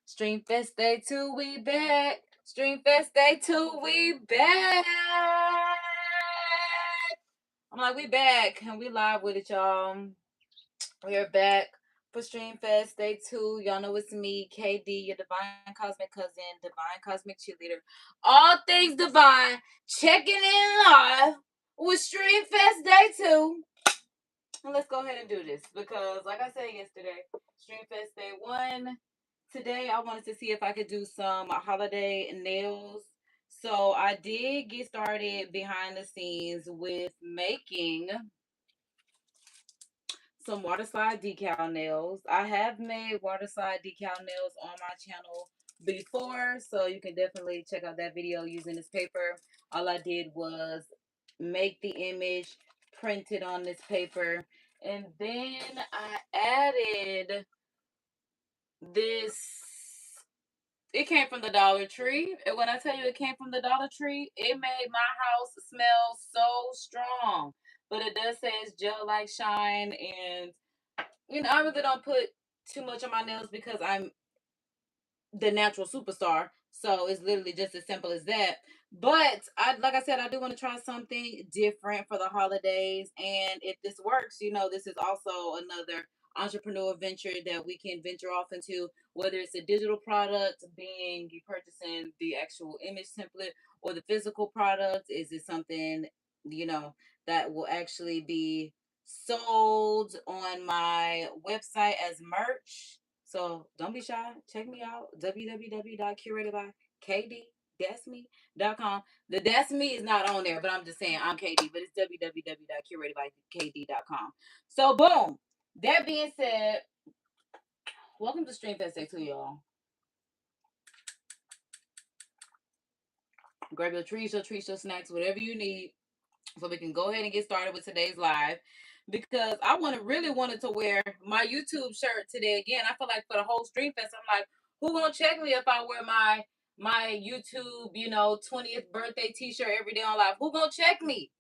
Stream Fest Day 2, we back. Stream Fest Day 2, we back. I'm like, we back and we live with it, y'all. We are back for Stream Fest Day 2. Y'all know it's me, KD, your divine cosmic cousin, divine cosmic cheerleader. All things divine, checking in live with Stream Fest Day 2. And let's go ahead and do this because, like I said yesterday, Stream Fest Day 1. Today, I wanted to see if I could do some holiday nails. So, I did get started behind the scenes with making some Waterslide decal nails. I have made Waterslide decal nails on my channel before, so you can definitely check out that video using this paper. All I did was make the image, print it on this paper, and then I added this. It came from the Dollar Tree, and when I tell you it came from the Dollar Tree, it made my house smell so strong. But it does say it's gel like shine, and I really don't put too much on my nails because I'm the natural superstar. So it's literally just as simple as that. But like I said, I do want to try something different for the holidays. And if this works, this is also another entrepreneur venture that we can venture off into, whether it's a digital product, being you purchasing the actual image template, or the physical product. Is it something, that will actually be sold on my website as merch? So don't be shy. Check me out. www.curatedbykd.com. The That's Me is not on there, but I'm just saying I'm KD, but it's www.curatedbykd.com. So boom. That being said, welcome to Stream Fest Day 2, y'all. Grab your treats, your snacks, whatever you need, so we can go ahead and get started with today's live. Because I really wanted to wear my YouTube shirt today again. I feel like for the whole Stream Fest, I'm like, who gonna check me if I wear my YouTube, 20th birthday t-shirt every day on live? Who gonna check me?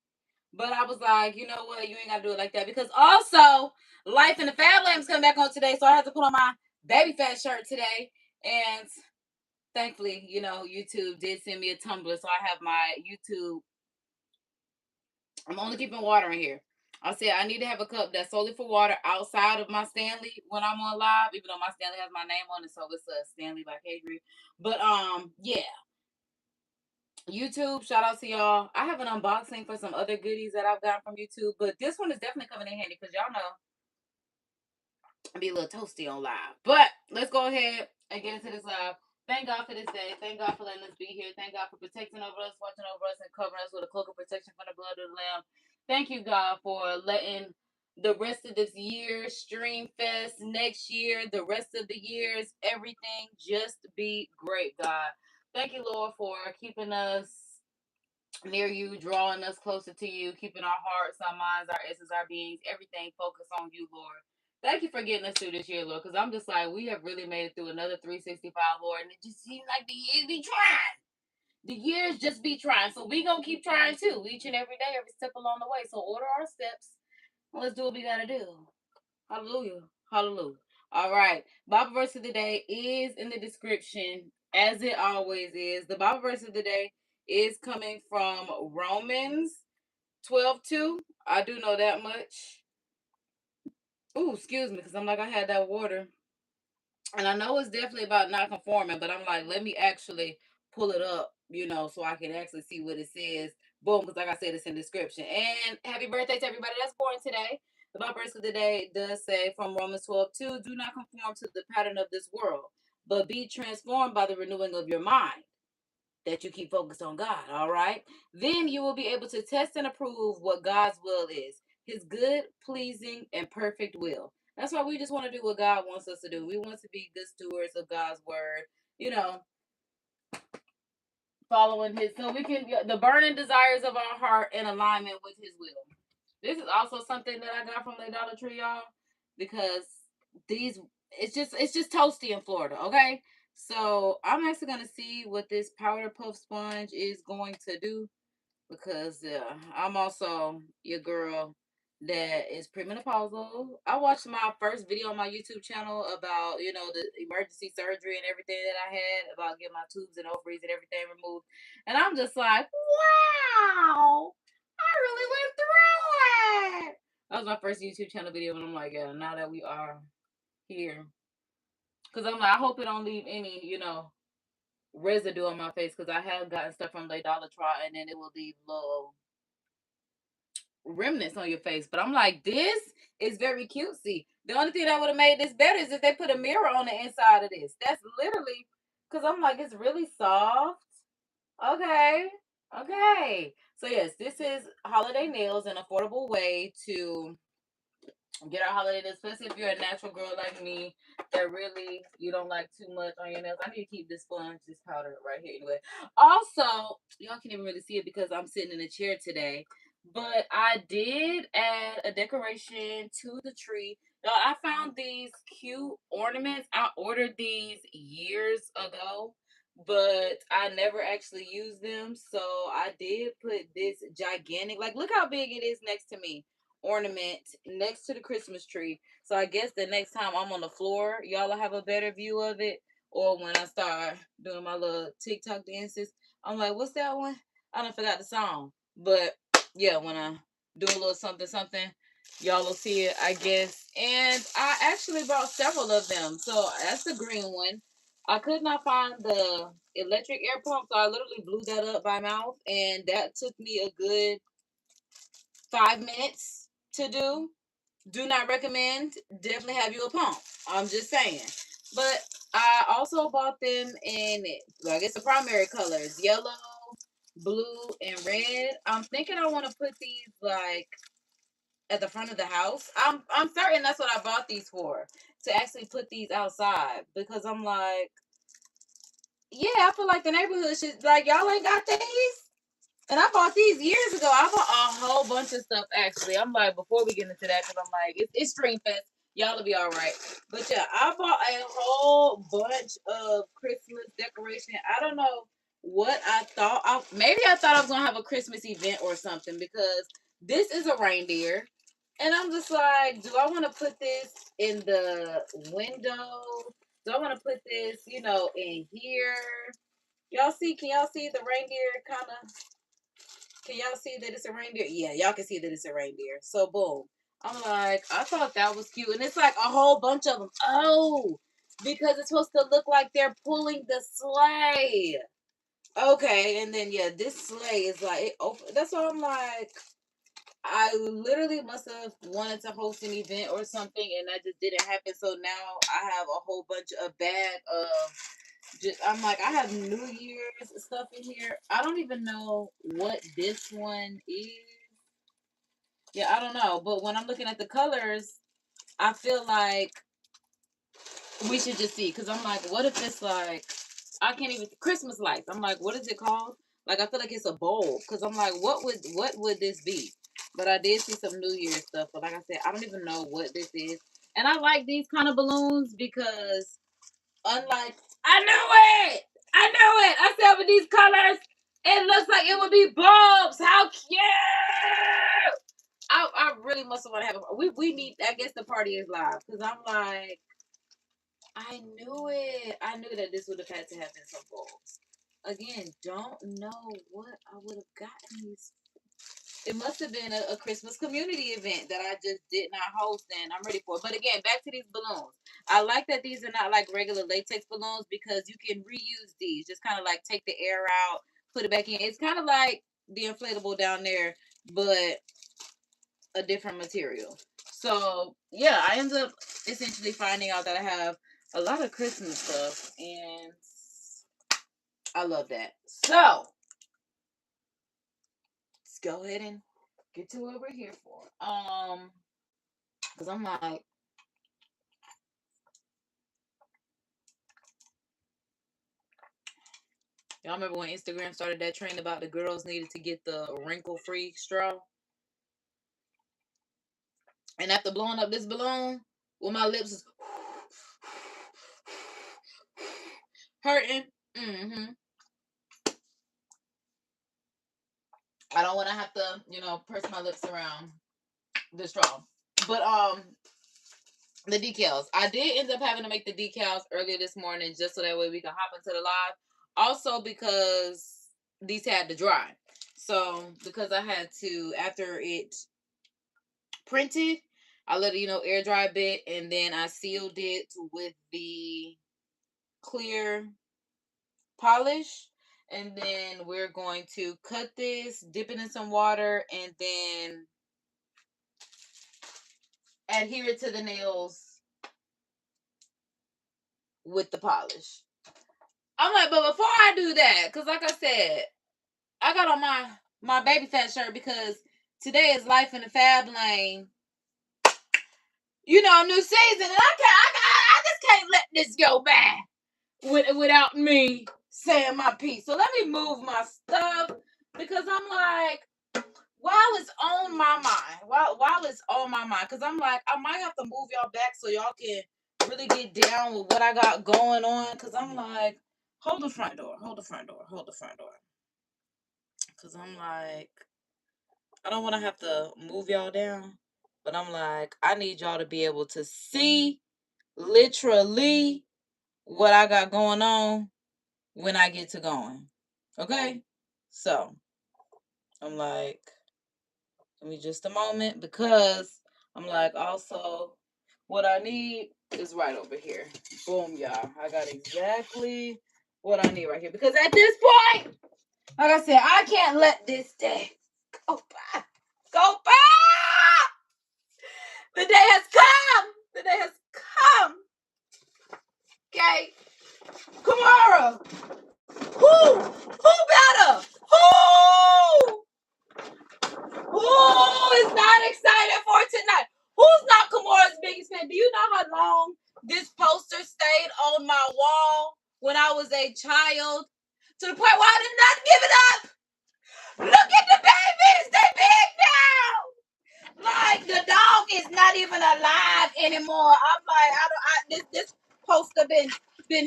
But I was like, you know what? You ain't gotta do it like that. Because also, Life in the Fab Lam's coming back on today, so I have to put on my Baby Fat shirt today. And thankfully, YouTube did send me a tumbler, so I have my YouTube. I'm only keeping water in here. I said I need to have a cup that's solely for water outside of my Stanley when I'm on live, even though my Stanley has my name on it, so it's a Stanley by Kadri. But yeah. YouTube, shout out to y'all. I have an unboxing for some other goodies that I've gotten from YouTube, but this one is definitely coming in handy because y'all know I'll be a little toasty on live. But let's go ahead and get into this live. Thank God for this day. Thank God for letting us be here. Thank God for protecting over us, watching over us, and covering us with a cloak of protection from the blood of the Lamb. Thank you, God, for letting the rest of this year, Stream Fest, next year, the rest of the years, everything just be great, God. Thank you, Lord, for keeping us near you, drawing us closer to you, keeping our hearts, our minds, our essence, our beings, everything focused on you, Lord. Thank you for getting us through this year, Lord, because I'm just like, we have really made it through another 365, Lord, and it just seems like the years be trying. The years just be trying. So we going to keep trying too, each and every day, every step along the way. So order our steps, and let's do what we got to do. Hallelujah. Hallelujah. All right. Bible verse of the day is in the description, as it always is. The Bible verse of the day is coming from Romans 12:2. I do know that much. Ooh, excuse me, because I'm like, I had that water. And I know it's definitely about not conforming, but I'm like, let me actually pull it up, so I can actually see what it says. Boom, because like I said, it's in the description. And happy birthday to everybody that's born today. The Bible verse of the day does say from Romans 12:2, do not conform to the pattern of this world, but be transformed by the renewing of your mind, that you keep focused on God, all right? Then you will be able to test and approve what God's will is, his good, pleasing, and perfect will. That's why we just want to do what God wants us to do. We want to be good stewards of God's word, following his, so we can get the burning desires of our heart in alignment with his will. This is also something that I got from the Dollar Tree, y'all, because it's just toasty in Florida, okay? So I'm actually gonna see what this powder puff sponge is going to do, because I'm also your girl that is premenopausal. I watched my first video on my YouTube channel about, the emergency surgery and everything that I had, about getting my tubes and ovaries and everything removed. And I'm just like, wow, I really went through it. That was my first YouTube channel video, and I'm like, yeah, now that we are here. Because I'm like, I hope it don't leave any, residue on my face, because I have gotten stuff from TheDogter, and then it will leave little remnants on your face. But I'm like, this is very cutesy. The only thing that would have made this better is if they put a mirror on the inside of this. That's literally, because I'm like, it's really soft. Okay. Okay. So yes, this is holiday nails, an affordable way to get our holiday nails, especially if you're a natural girl like me that really, you don't like too much on your nails. I need to keep this sponge, this powder right here anyway. Also, y'all can't even really see it because I'm sitting in a chair today, but I did add a decoration to the tree. Y'all, I found these cute ornaments. I ordered these years ago, but I never actually used them. So I did put this gigantic, like, look how big it is next to me, ornament next to the Christmas tree. So I guess the next time I'm on the floor, y'all will have a better view of it. Or when I start doing my little TikTok dances, I'm like, what's that one? I done forgot the song. But yeah, when I do a little something, something, y'all will see it, I guess. And I actually bought several of them. So that's the green one. I could not find the electric air pump, so I literally blew that up by mouth, and that took me a good 5 minutes to do. Do not recommend. Definitely have you a pump. I'm just saying. But I also bought them in, well, I guess the primary colors, yellow, blue, and red. I'm thinking I want to put these like at the front of the house. I'm certain that's what I bought these for, to actually put these outside, because I'm like, yeah, I feel like the neighborhood should, like, y'all ain't got these. And I bought these years ago. I bought a whole bunch of stuff, actually. I'm like, before we get into that, because I'm like, it's Stream Fest. Y'all will be all right. But yeah, I bought a whole bunch of Christmas decoration. I don't know what I thought. Maybe I thought I was going to have a Christmas event or something, because this is a reindeer. And I'm just like, do I want to put this in the window? Do I want to put this, in here? Y'all see? Can y'all see the reindeer kind of? Can y'all see that it's a reindeer? Yeah, y'all can see that it's a reindeer. So boom. I'm like, I thought that was cute. And it's like a whole bunch of them. Oh, because it's supposed to look like they're pulling the sleigh. Okay, and then yeah, this sleigh is like it open. That's why I'm like, I literally must have wanted to host an event or something, and that just didn't happen. So now I have a whole bunch of bag of just, I'm like, I have New Year's stuff in here. I don't even know what this one is. Yeah, I don't know. But when I'm looking at the colors, I feel like we should just see. Because I'm like, what if it's like, I can't even, Christmas lights. I'm like, what is it called? Like, I feel like it's a bulb. Because I'm like, what would this be? But I did see some New Year's stuff. But like I said, I don't even know what this is. And I like these kind of balloons because, unlike, I knew it! I knew it! I said with these colors, it looks like it would be bulbs. How cute! I really must want to have a, we need, I guess the party is live, because I'm like, I knew it. I knew that this would have had to have been some bulbs. Again, don't know what I would have gotten these. It must have been a Christmas community event that I just did not host, and I'm ready for it. But again, back to these balloons. I like that these are not like regular latex balloons, because you can reuse these. Just kind of like take the air out, put it back in. It's kind of like the inflatable down there, but a different material. So yeah, I ended up essentially finding out that I have a lot of Christmas stuff, and I love that. So let's go ahead and get to what we're here for. Because I'm like, y'all remember when Instagram started that trend about the girls needed to get the wrinkle-free straw? And after blowing up this balloon, with my lips is hurting. I don't want to have to, purse my lips around the straw. But the decals. I did end up having to make the decals earlier this morning just so that way we can hop into the live. Also because these had to dry. So because I had to, after it printed, I let it, air dry a bit, and then I sealed it with the clear polish. And then we're going to cut this, dip it in some water, and then adhere it to the nails with the polish. I'm like, but before I do that, because like I said, I got on my baby fat shirt because today is Life in the Fab Lane. New season, and I just can't let this go by without me saying my piece. So let me move my stuff because I'm like, while it's on my mind, while it's on my mind, because I'm like, I might have to move y'all back so y'all can really get down with what I got going on. Because I'm like, hold the front door. Because I'm like, I don't want to have to move y'all down. But I'm like, I need y'all to be able to see literally what I got going on when I get to going. Okay? So, I'm like, give me just a moment because I'm like, also, what I need is right over here. Boom, y'all. I got exactly what I need right here. Because at this point, like I said, I can't let this day go by. The day has come. Okay. Kamara. Who better? Who is not excited for tonight? Who's not Kamara's biggest fan? Do you know how long this poster stayed on my wall when I was a child? To the point where I did not give it up. Look at the babies. They big now. Like, the dog is not even alive anymore. I'm like, this poster been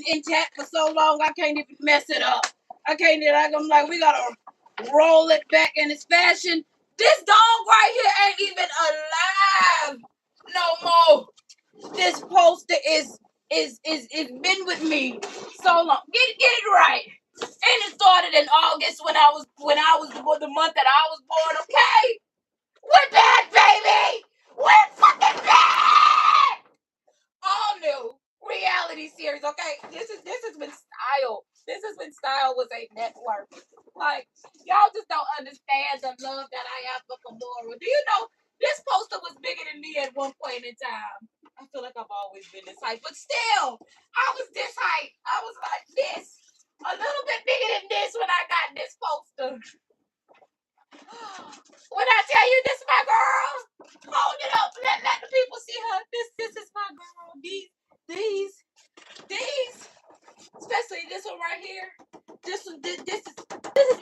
intact for so long, I can't even mess it up. I'm like, we gotta roll it back in its fashion. This dog right here ain't even alive no more. This poster is been with me so long. Get it right. And it started in August when I was the month that I was born. Okay. We're back, baby! We're fucking back! All new reality series, okay? This has been style. This has been style with a network. Like, y'all just don't understand the love that I have for Kamora. Do you know this poster was bigger than me at one point in time? I feel like I've always been this height, but still, I was this height. I was like this. A little bit bigger than this when I got this poster. When I tell you this is my girl, hold it up, let the people see her. This is my girl. These, especially this one right here. This is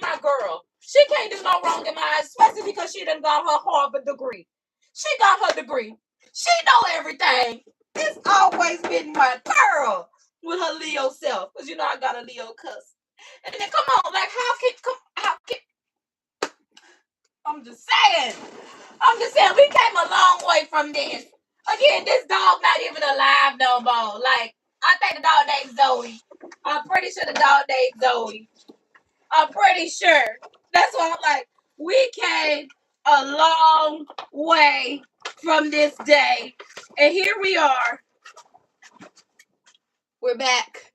my girl. She can't do no wrong in my eyes, especially because she done got her Harvard degree. She got her degree. She know everything. It's always been my girl with her Leo self, cause I got a Leo cuss. And then come on, like how can I'm just saying we came a long way from this. Again, this dog not even alive no more. Like, I think the dog named Zoe. I'm pretty sure the dog named Zoe. I'm pretty sure. That's why I'm like, we came a long way from this day. And here we are. We're back.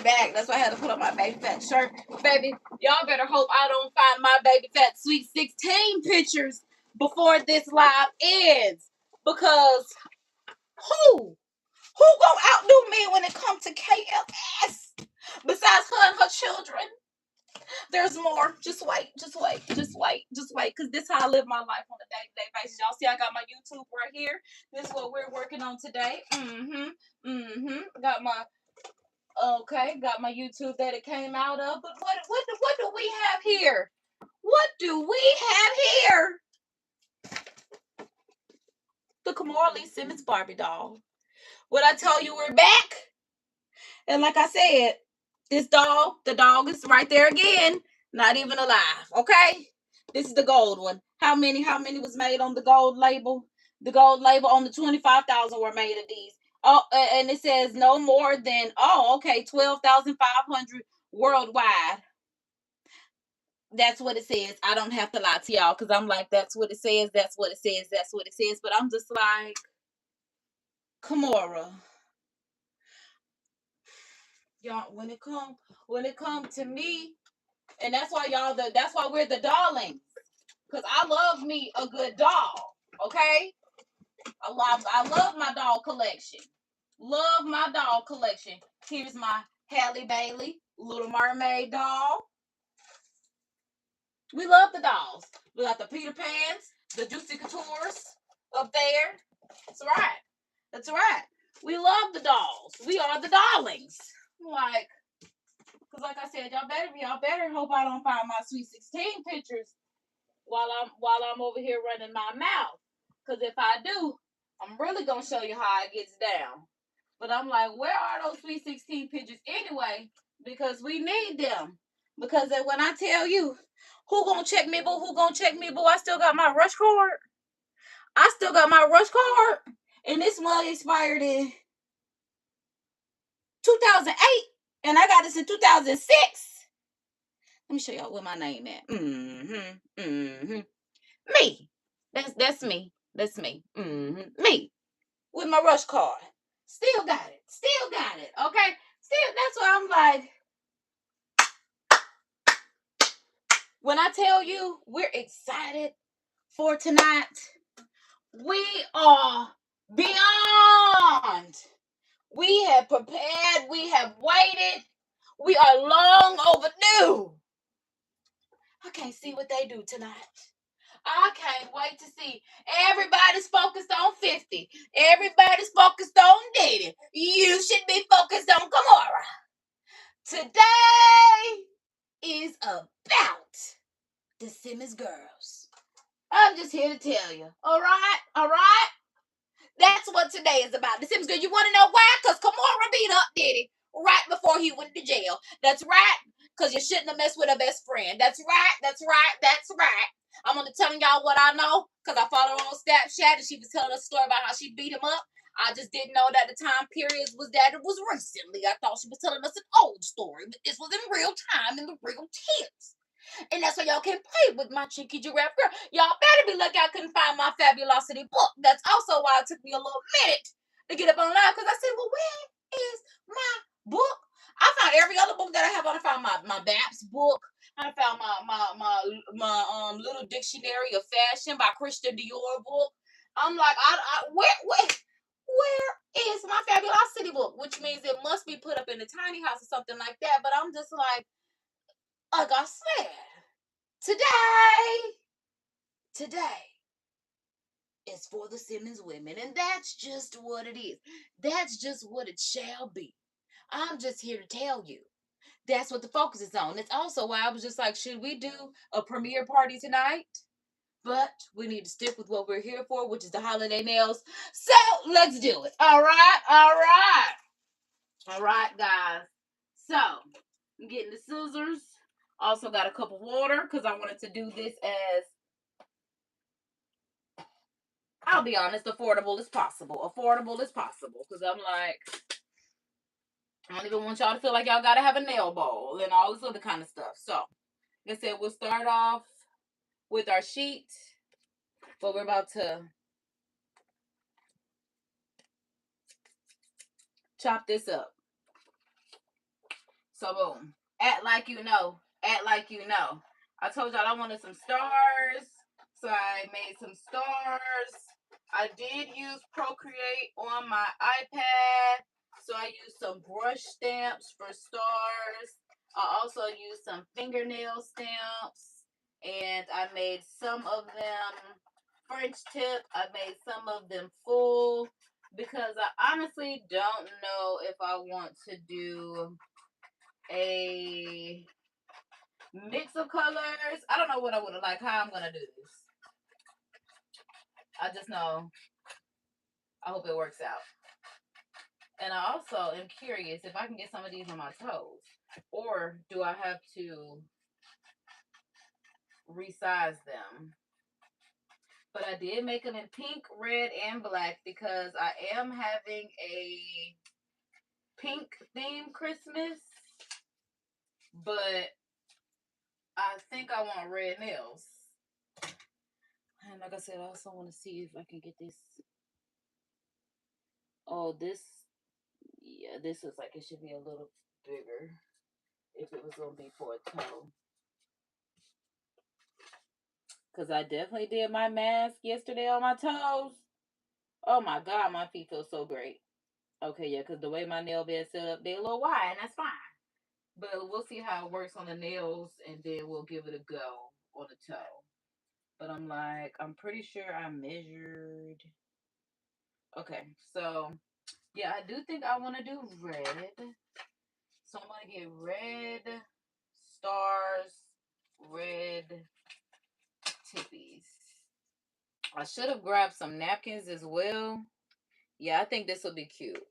That's why I had to put on my baby fat shirt. Baby, y'all better hope I don't find my baby fat sweet 16 pictures before this live ends. Because who gonna outdo me when it comes to KFS? Besides her and her children. There's more. Just wait. Because this is how I live my life on a day-to-day basis. Y'all see I got my YouTube right here. This is what we're working on today. Got my YouTube that it came out of. But what do we have here? What do we have here? The Kamora Lee Simmons Barbie doll. What I tell you, we're back. And like I said, this doll, the dog is right there again. Not even alive. Okay? This is the gold one. How many was made on the gold label? The gold label on the 25,000 were made of these. Oh, and it says no more than, oh, okay, 12,500 worldwide. That's what it says. I don't have to lie to y'all because I'm like, that's what it says. That's what it says. That's what it says. But I'm just like, Kimora, y'all, when it come to me, and that's why y'all, that's why we're the darlings, because I love me a good doll. Okay, I love my doll collection. Love my doll collection. Here's my Halle Bailey Little Mermaid doll. We love the dolls. We got the Peter Pans, the Juicy Coutures up there. That's right. That's right. We love the dolls. We are the darlings. Like, because like I said, y'all better hope I don't find my Sweet 16 pictures while I'm over here running my mouth. Because if I do, I'm really gonna show you how it gets down. But I'm like, where are those Sweet 16 pictures anyway? Because we need them. Because when I tell you, who gonna check me, boo? Who gonna check me, boo? I still got my rush card. I still got my rush card. And this one expired in 2008. And I got this in 2006. Let me show y'all where my name at. Me. That's me. That's me. Me. With my rush card. Still got it. Still got it. Okay? Still, that's why I'm like, when I tell you we're excited for tonight, we are beyond. We have prepared. We have waited. We are long overdue. I can't see what they do tonight. I can't wait to see. Everybody's focused on 50. Everybody's focused on dating. You should be focused on Kimora. Today is about the Simmons girls. I'm just here to tell you. All right? All right? That's what today is about. The Simmons girls. You want to know why? Because Kimora beat up Diddy right before he went to jail. That's right. Because you shouldn't have messed with her best friend. That's right. That's right. That's right. I'm going to tell y'all what I know because I followed her on Snapchat and she was telling us a story about how she beat him up. I just didn't know that the time period was that it was recently. I thought she was telling us an old story, but this was in real time in the real tips. And that's why y'all can play with my cheeky giraffe girl. Y'all better be lucky I couldn't find my Fabulosity book. That's also why it took me a little minute to get up online because I said, well, where is my book? I found every other book that I have. I found my Babs book. I found my little dictionary of fashion by Christian Dior book. I'm like, where is my Fabulosity book? Which means it must be put up in the tiny house or something like that. But I'm just like I said, today is for the Simmons women, and that's just what it is. That's just what it shall be. I'm just here to tell you. That's what the focus is on. It's also why I was just like, should we do a premiere party tonight? But we need to stick with what we're here for, which is the holiday nails. So let's do it. All right, all right. All right, guys. So I'm getting the scissors. Also got a cup of water because I wanted to do this as, I'll be honest, affordable as possible. Affordable as possible. Because I'm like, I don't even want y'all to feel like y'all got to have a nail bowl and all this other kind of stuff. So, like I said, we'll start off with our sheet. But we're about to chop this up. So, boom. Act like you know. Act like you know. I told y'all I wanted some stars. So, I made some stars. I did use Procreate on my iPad. So, I used some brush stamps for stars. I also used some fingernail stamps. And I made some of them French tip. I made some of them full. Because I honestly don't know if I want to do a mix of colors. I don't know what I would like, how I'm going to do this. I just know I hope it works out. And I also am curious if I can get some of these on my toes. Or do I have to resize them? But I did make them in pink, red, and black because I am having a pink theme Christmas. But I think I want red nails. And like I said, I also want to see if I can get this. Oh, this. Yeah, this looks like it should be a little bigger if it was going to be for a toe. Because I definitely did my mask yesterday on my toes. Oh my God, my feet feel so great. Okay, yeah, because the way my nail bed set up, they're a little wide, and that's fine. But we'll see how it works on the nails, and then we'll give it a go on the toe. But I'm like, I'm pretty sure I measured. Okay, so yeah, I do think I want to do red. So I'm going to get red stars, red tippies. I should have grabbed some napkins as well. Yeah, I think this will be cute.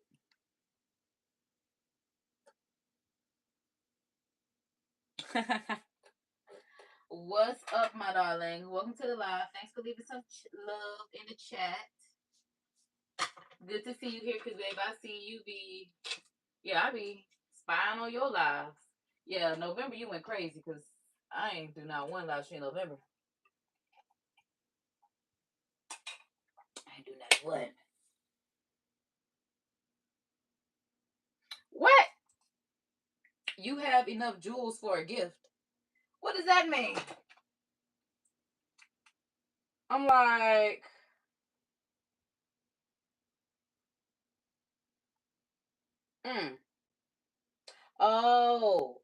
What's up, my darling? Welcome to the live. Thanks for leaving some love in the chat. Good to see you here, because babe, I see you be, yeah, I be spying on your lives. Yeah, November you went crazy, because I ain't do not one live stream in November. I ain't do not one. What? You have enough jewels for a gift. What does that mean? I'm like, mm. Oh.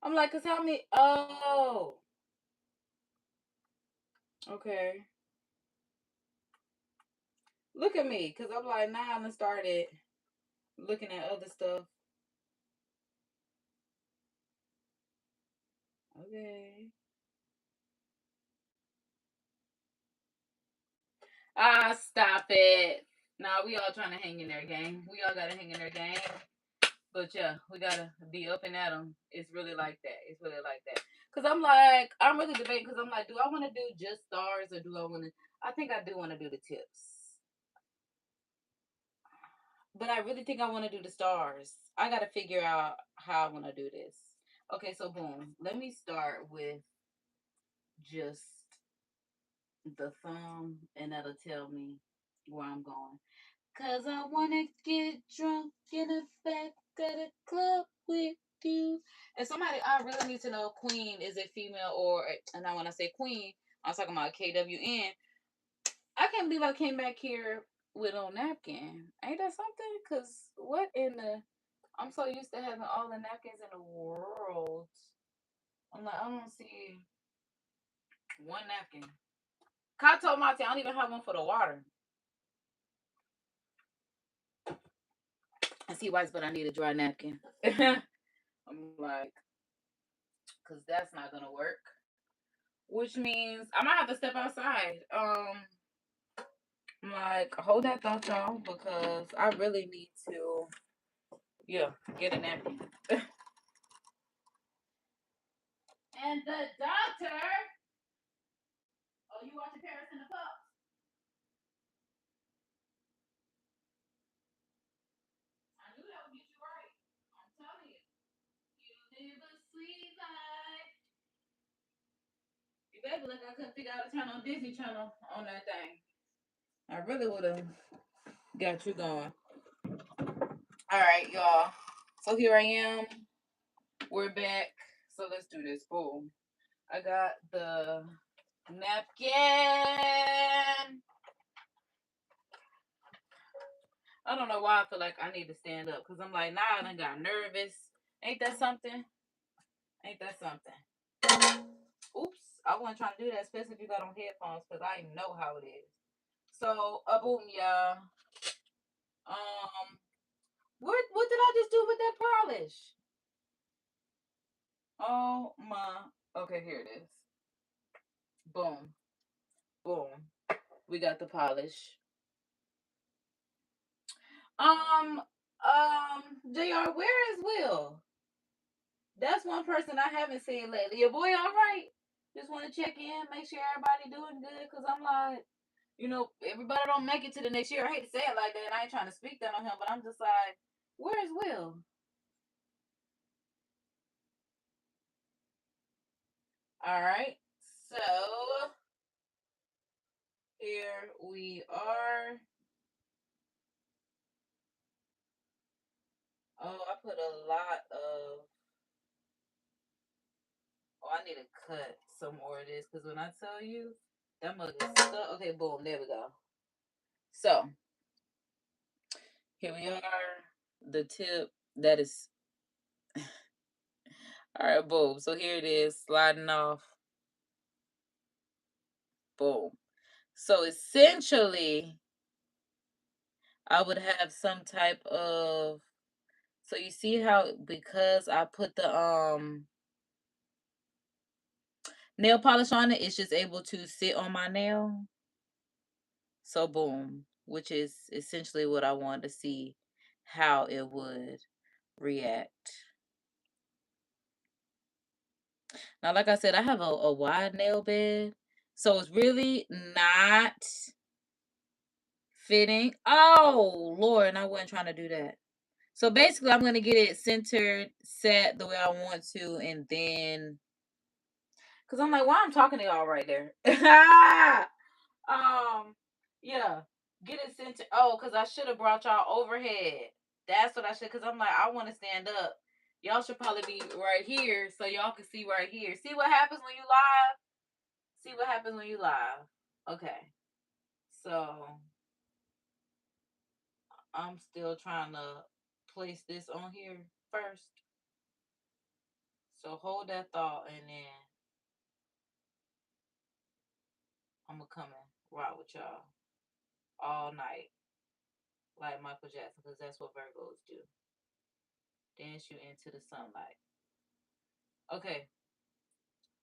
I'm like, cause how many? Oh, okay. Look at me, cause I'm like, now I done started looking at other stuff. Okay. Ah, stop it. Nah, we all trying to hang in there, gang. We all gotta hang in there, gang. But yeah, we gotta be up and at them. It's really like that. It's really like that. Cause I'm like, I'm really debating. Cause I'm like, do I want to do just stars or do I want to? I think I do want to do the tips. But I really think I want to do the stars. I gotta figure out how I want to do this. Okay, so boom. Let me start with just the thumb, and that'll tell me where I'm going. Cause I wanna get drunk in the back of the club with you. And somebody, I really need to know, Queen is a female or, and now when I say Queen, I'm talking about KWN. I can't believe I came back here with no napkin. Ain't that something? Cause what in the? I'm so used to having all the napkins in the world. I'm like, I don't see one napkin. Kato Mate, I don't even have one for the water. I see whites, but I need a dry napkin. I'm like, because that's not gonna work. Which means I might have to step outside. I'm like, hold that thought, y'all, because I really need to, yeah, get a napkin. And the doctor. Oh, you watching Paris in the Pup? I knew that would get you right. I'm telling you. You live a sweet life. You better look, I couldn't figure out how to turn on Disney Channel on that thing. I really would have got you going. All right, y'all. So here I am. We're back. So let's do this. Boom. I got the napkin. I don't know why I feel like I need to stand up because I'm like, nah, I done got nervous. Ain't that something? Ain't that something? Oops. I wasn't trying to do that, especially if you got on headphones because I know how it is. So, boom, y'all. What did I just do with that polish? Oh my. Okay, here it is. Boom. Boom. We got the polish. Um, JR, where is Will? That's one person I haven't seen lately. Your boy all right? Just want to check in, make sure everybody doing good. Cause I'm like, everybody don't make it to the next year. I hate to say it like that, and I ain't trying to speak that on him, but I'm just like, where's Will? All right, so here we are. Oh, I put a lot of. Oh, I need to cut some more of this because when I tell you that mug is stuck. Okay, boom, there we go. So here we are. The tip that is all right, boom. So here it is, sliding off. Boom. So essentially, I would have some type of. So you see how because I put the nail polish on it, it's just able to sit on my nail. So boom, which is essentially what I wanted to see how it would react. Now, like I said, I have a wide nail bed, so it's really not fitting. Oh, Lord, and I wasn't trying to do that. So basically, I'm going to get it centered, set the way I want to, and then, because I'm like, why I'm talking to y'all right there? Yeah, get it centered. Oh, because I should have brought y'all overhead. That's what I should, because I'm like, I want to stand up. Y'all should probably be right here so y'all can see right here. See what happens when you live? See what happens when you live. Okay. So I'm still trying to place this on here first. So hold that thought and then I'm gonna come and rock with y'all all night. Like Michael Jackson, because that's what Virgos do. Dance you into the sunlight. Okay.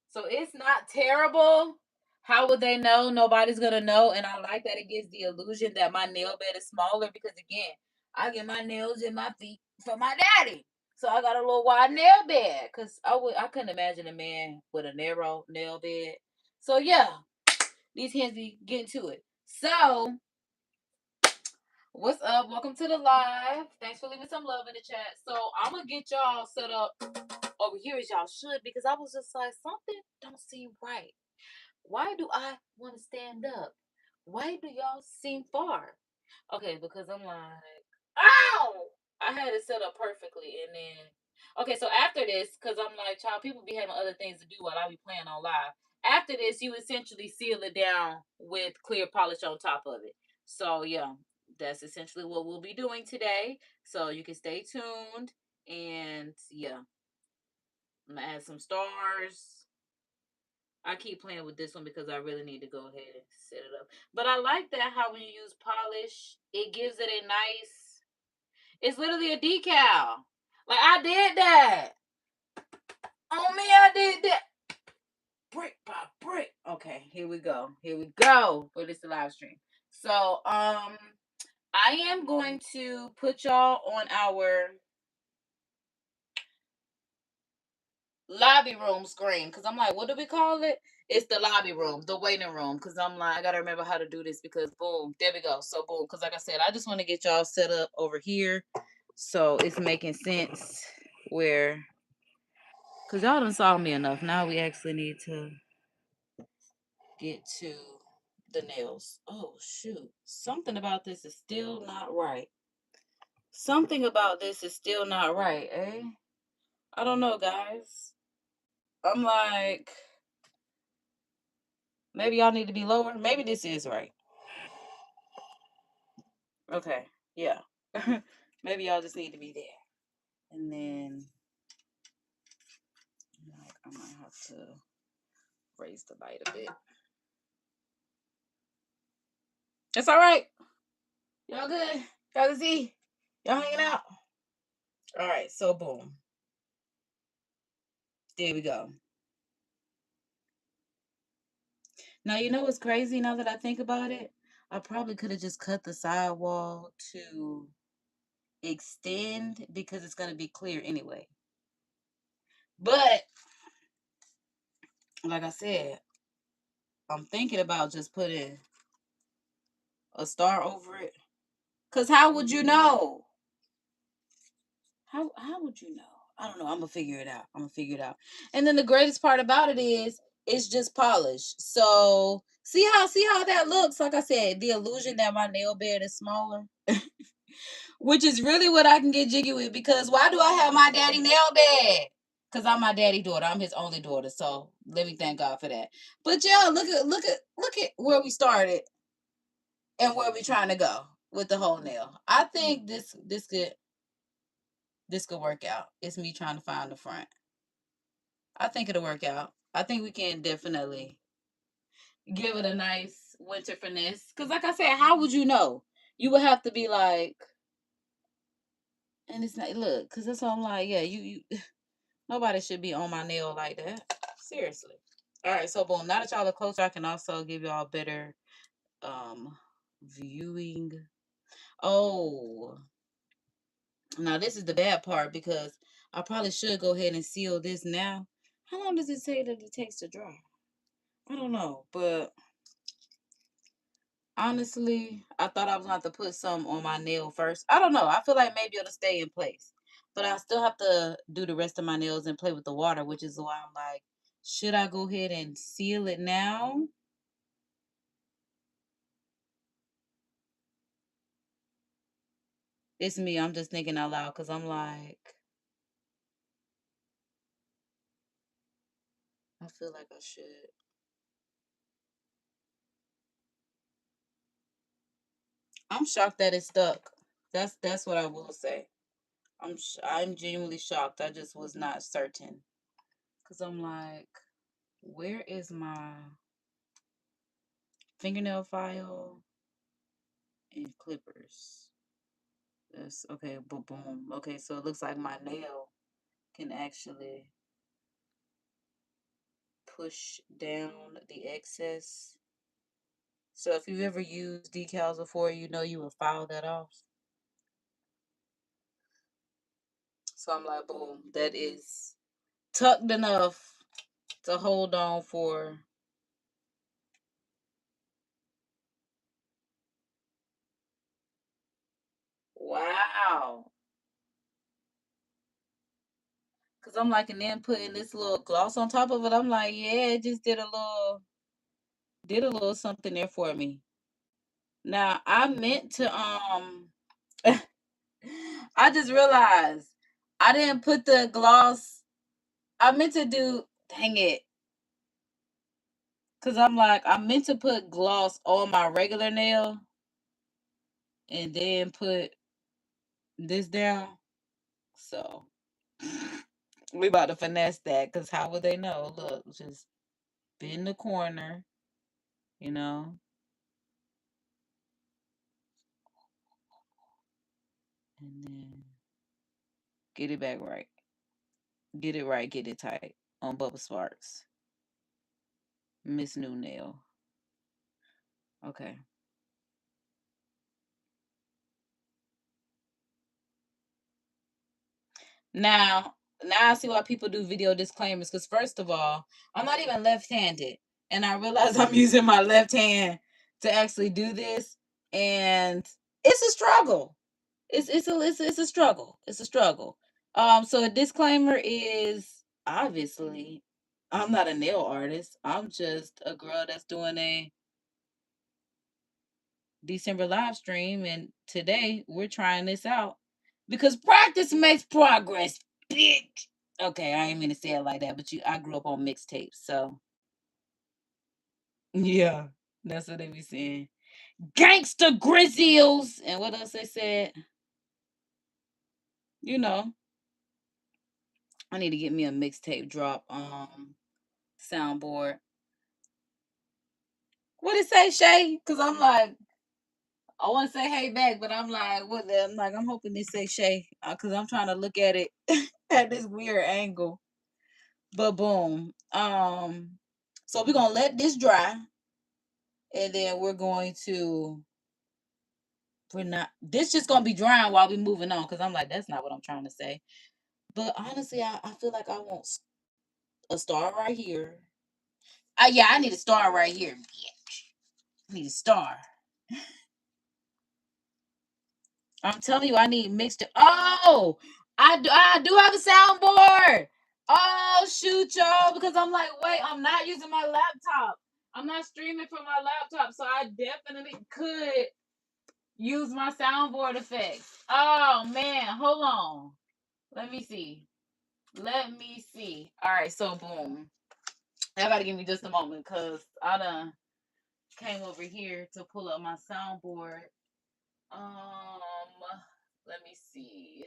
So it's not terrible. How would they know? Nobody's gonna know. And I like that it gives the illusion that my nail bed is smaller because again, I get my nails and my feet from my daddy. So I got a little wide nail bed. Cause I couldn't imagine a man with a narrow nail bed. So yeah, these hands be getting to it. So what's up? Welcome to the live. Thanks for leaving some love in the chat. So I'm gonna get y'all set up over here as y'all should because I was just like something don't seem right. Why do I want to stand up? Why do y'all seem far? Okay, because I'm like, ow! I had it set up perfectly, and then okay. So after this, because I'm like, child, people be having other things to do while I be playing on live. After this, you essentially seal it down with clear polish on top of it. So yeah, that's essentially what we'll be doing today. So you can stay tuned, and yeah, I'm gonna add some stars. I keep playing with this one because I really need to go ahead and set it up. But I like that how when you use polish, it gives it a nice. It's literally a decal. Like I did that. On me, I did that. Brick by brick. Okay, here we go. Here we go for this live stream. So, I am going to put y'all on our lobby room screen because I'm like, what do we call it? It's the lobby room, the waiting room. Because I'm like, I gotta remember how to do this because boom, there we go. So boom, because like I said, I just want to get y'all set up over here, so it's making sense where. Because y'all done saw me enough. Now we actually need to get to the nails. Oh shoot, something about this is still not right. Something about this is still not right, eh? I don't know, guys. I'm like. Maybe y'all need to be lower. Maybe this is right. Okay. Yeah. Maybe y'all just need to be there. And then I might have to raise the light a bit. It's all right. Y'all good? Y'all can see? Y'all hanging out? All right. So boom. There we go. Now you know what's crazy now that I think about it? I probably could have just cut the sidewall to extend because it's going to be clear anyway. But like I said, I'm thinking about just putting a star over it. Cause how would you know? How would you know? I don't know. I'm gonna figure it out. And then the greatest part about it is it's just polished. So see how that looks. Like I said, the illusion that my nail bed is smaller, which is really what I can get jiggy with. Because why do I have my daddy nail bed? Because I'm my daddy daughter. I'm his only daughter. So let me thank God for that. But yeah, look at where we started and where we trying to go with the whole nail. I think this could work out. It's me trying to find the front. I think it'll work out. I think we can definitely give it a nice winter finesse. Cause like I said, how would you know? You would have to be like, and it's not look, cause that's all I'm like, yeah, you nobody should be on my nail like that. Seriously. All right, so boom. Now that y'all are closer, I can also give y'all better viewing. Oh, now this is the bad part because I probably should go ahead and seal this now. How long does it say that it takes to dry? I don't know, but honestly, I thought I was going to have to put some on my nail first. I don't know. I feel like maybe it'll stay in place. But I still have to do the rest of my nails and play with the water, which is why I'm like, should I go ahead and seal it now? It's me. I'm just thinking out loud because I'm like, I feel like I should. I'm shocked that it stuck. That's what I will say. I'm genuinely shocked. I just was not certain because I'm like, where is my fingernail file and clippers? That's okay. Boom, boom. Okay, so it looks like my nail can actually push down the excess. So if you've ever used decals before, you know you will file that off. So I'm like, boom, that is tucked enough to hold on for. Wow. Cause I'm like, and then putting this little gloss on top of it, I'm like, yeah, it just did a little something there for me. Now I meant to I just realized I didn't put the gloss. I meant to do dang it. Cause I'm like, I meant to put gloss on my regular nail and then put this down. So we about to finesse that because how would they know? Look, just bend the corner, you know, and then get it back right. Get it right, get it tight on Bubba Sparks. Miss New Nail. Okay. Now, now I see why people do video disclaimers. Because first of all, I'm not even left-handed, and I realize I'm using my left hand to actually do this, and it's a struggle. It's a struggle. It's a struggle. So a disclaimer is obviously I'm not a nail artist. I'm just a girl that's doing a December live stream, and today we're trying this out because practice makes progress, bitch. Okay, I ain't mean to say it like that, but I grew up on mixtapes, so yeah, that's what they be saying. Gangster Grizzles, and what else they said? You know, I need to get me a mixtape drop soundboard. What it say, Shay? Because I'm like, I want to say hey back, but I'm like, what? I'm like, I'm hoping they say Shay because I'm trying to look at it at this weird angle. But boom. So we're gonna let this dry, and then we're not. This just gonna be drying while we moving on because I'm like, that's not what I'm trying to say. But honestly, I feel like I want a star right here, Yeah, I need a star right here. I need a star. I'm telling you, I need mixture. Oh, I do have a soundboard. Oh shoot, y'all, because I'm like, wait, I'm not using my laptop. I'm not streaming from my laptop, so I definitely could use my soundboard effects. Oh man, hold on. Let me see. Let me see. All right, so boom. I gotta give me just a moment because I done came over here to pull up my soundboard. Um, let me see.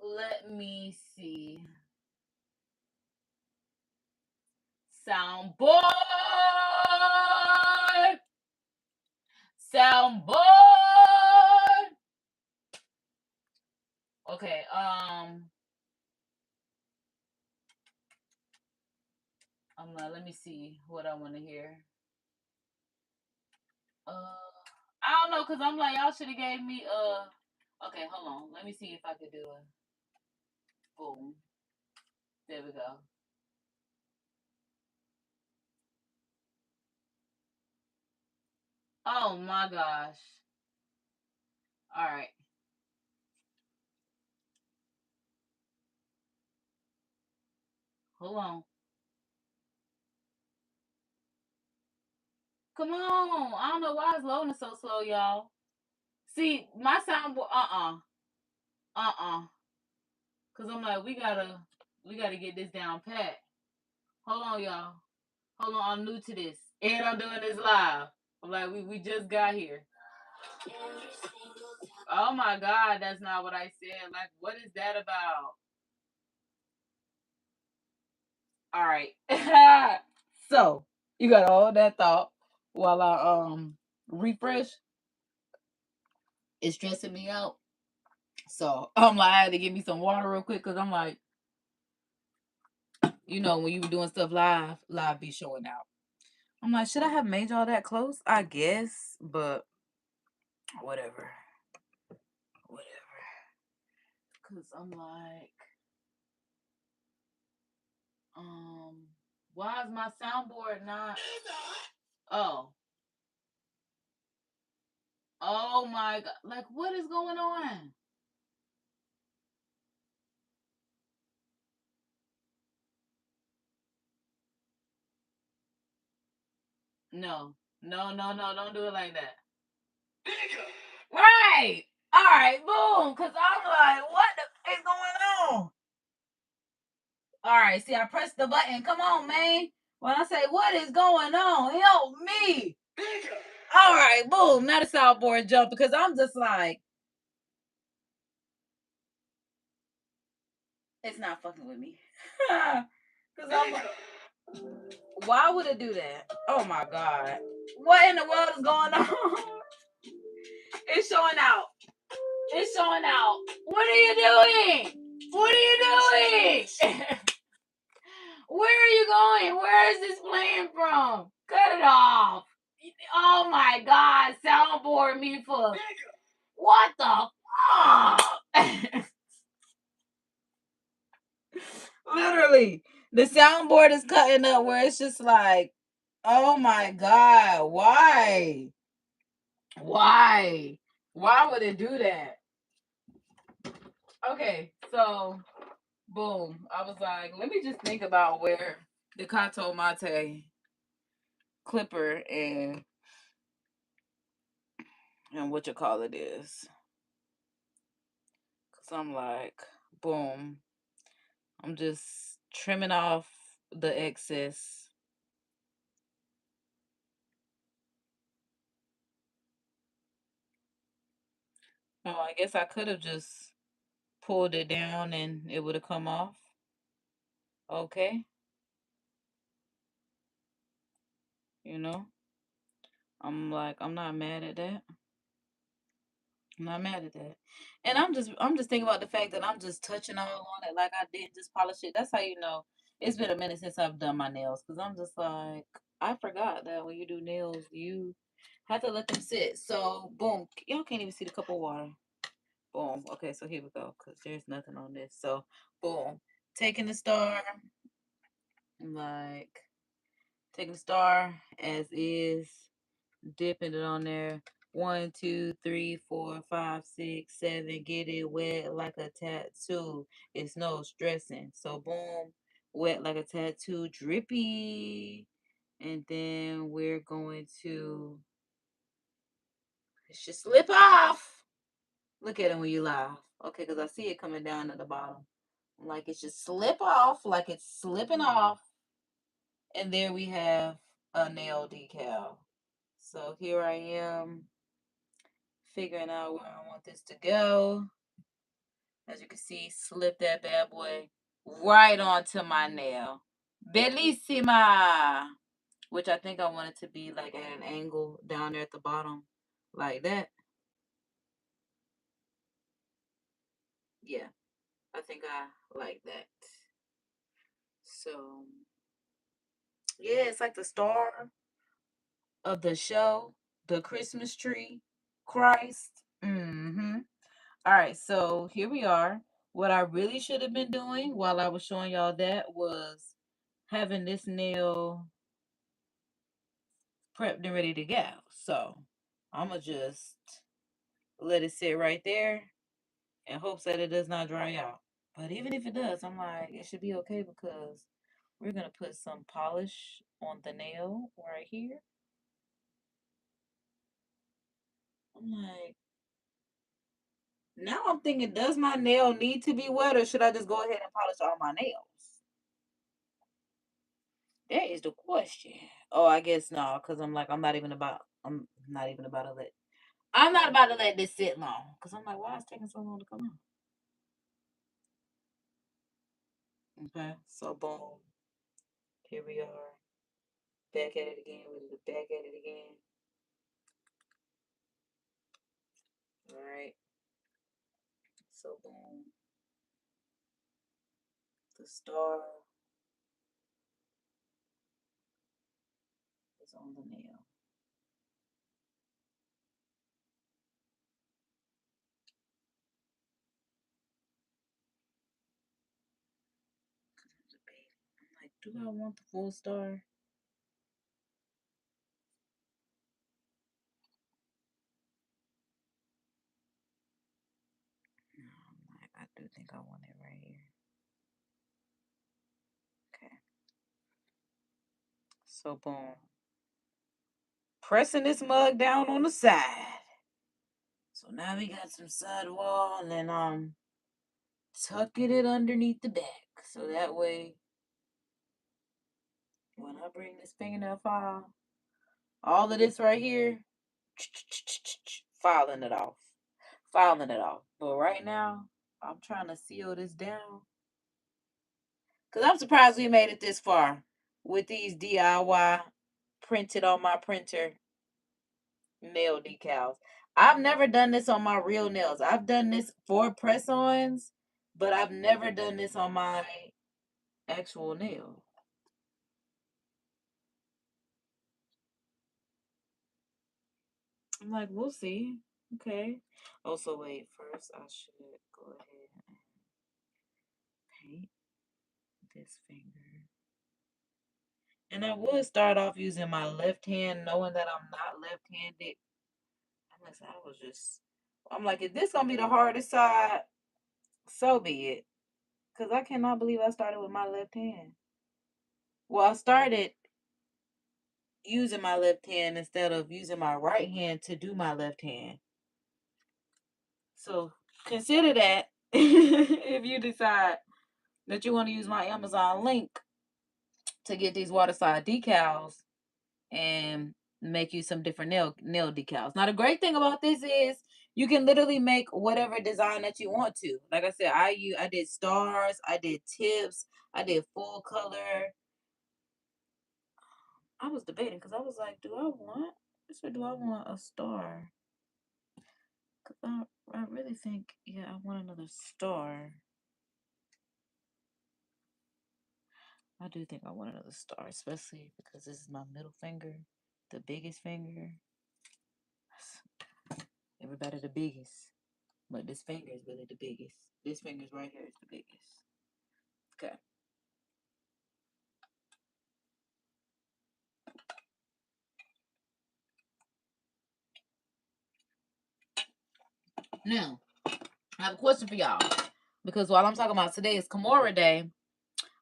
Let me see. Soundboard. Soundboard. Okay. Let me see what I want to hear. I don't know, cause I'm like, y'all should have gave me Okay, hold on. Let me see if I could do it. Boom. There we go. Oh my gosh. All right. Hold on. Come on. I don't know why it's loading so slow, y'all. See, my soundboard. Cause I'm like, we gotta get this down pat. Hold on, y'all. Hold on, I'm new to this, and I'm doing this live. I'm like, we just got here. Oh my God, that's not what I said. Like, what is that about? All right. So you got all that thought while I refresh. It's stressing me out. So I'm like, I had to give me some water real quick because I'm like, when you were doing stuff live be showing out. I'm like, should I have made y'all that close? I guess, but whatever. Whatever. Cause I'm like, why is my soundboard not? Oh. Oh my God. Like, what is going on? No. No, no, no, don't do it like that. Right. All right, boom. Cause I'm like, what the is going on? All right, see, I pressed the button. Come on, man. When I say, what is going on? Help me. All right, boom. Now the soundboard jump because I'm just like, it's not fucking with me. Because I'm like, why would it do that? Oh my God. What in the world is going on? It's showing out. It's showing out. What are you doing? What are you doing? Where are you going? Where is this playing from? Cut it off. Oh my God. Soundboard me for what the fuck? Literally. The soundboard is cutting up where it's just like, oh my God. Why? Why? Why would it do that? Okay, so boom. I was like, let me just think about where the Kato Mate clipper and what you call it is. Cause I'm like, boom. I'm just trimming off the excess. Oh, I guess I could have just pulled it down and it would have come off. Okay, you know. I'm like, I'm not mad at that. I'm not mad at that. And I'm just thinking about the fact that I'm just touching all on it like I didn't just polish it. That's how you know it's been a minute since I've done my nails because I'm just like I forgot that when you do nails you have to let them sit. So boom, y'all can't even see the cup of water. Boom. Okay, so here we go because there's nothing on this. So boom, taking the star. Like, taking the star as is, dipping it on there. 1, 2, 3, 4, 5, 6, 7. Get it wet like a tattoo. It's no stressing. So boom, wet like a tattoo, drippy. And then we're going to, it should slip off. Look at it when you laugh. Okay, because I see it coming down at the bottom. Like it should slip off, like it's slipping off. And there we have a nail decal. So here I am figuring out where I want this to go. As you can see, slip that bad boy right onto my nail. Bellissima! Which I think I want it to be like at an angle down there at the bottom. Like that. Yeah, I think I like that. So, yeah, it's like the star of the show, the Christmas tree, Christ. Mm-hmm. All right, so here we are. What I really should have been doing while I was showing y'all that was having this nail prepped and ready to go. So I'm going to just let it sit right there in hopes that it does not dry out. But even if it does, I'm like, it should be okay because we're going to put some polish on the nail right here. I'm like, now I'm thinking, does my nail need to be wet or should I just go ahead and polish all my nails? That is the question. Oh, I guess no, because I'm not even about to let this sit long. Because I'm like, why is it taking so long to come out? Okay, so boom. Here we are. Back at it again. We'll look back at it again. Alright. So boom. The star is on the nail. I'm like, do I want the full star? No, I'm like, I do think I want it right here. Okay. So boom. Pressing this mug down on the side. So now we got some sidewall and then tucking it underneath the back. So that way when I bring this fingernail file, all of this right here, filing it off. Filing it off. But right now, I'm trying to seal this down. Because I'm surprised we made it this far with these DIY printed on my printer nail decals. I've never done this on my real nails. I've done this for press-ons, but I've never done this on my actual nail. I'm like, we'll see. Okay. Also, wait, first I should go ahead and paint this finger. And I would start off using my left hand, knowing that I'm not left-handed. I'm like, if this gonna be the hardest side, so be it. Because I cannot believe I started with my left hand. Well, I started using my left hand instead of using my right hand to do my left hand. So consider that if you decide that you want to use my Amazon link to get these Waterslide decals and make you some different nail decals. Now the great thing about this is you can literally make whatever design that you want to. Like I said, I did stars, I did tips, I did full color. I was debating because I was like, do I want this or do I want a star? Because I really think, yeah, I want another star. I do think I want another star, especially because this is my middle finger, the biggest finger. Everybody the biggest. But this finger is really the biggest. This finger's right here is the biggest. Okay. Now, I have a question for y'all. Because while I'm talking about today is Kimura Day,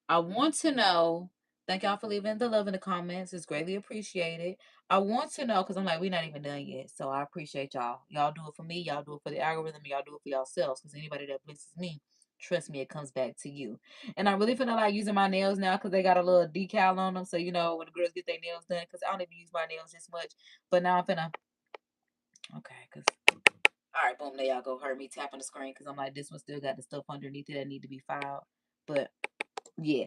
I want to know. Thank y'all for leaving the love in the comments. It's greatly appreciated. I want to know, because I'm like, we're not even done yet. So I appreciate y'all. Y'all do it for me. Y'all do it for the algorithm. Y'all do it for yourselves. Because anybody that blesses me, trust me, it comes back to you. And I really feel like using my nails now because they got a little decal on them. So, you know, when the girls get their nails done, because I don't even use my nails this much. But now I'm finna. Okay, because. All right, boom, there y'all go. Heard me tapping the screen because I'm like, this one still got the stuff underneath it that need to be filed. But yeah.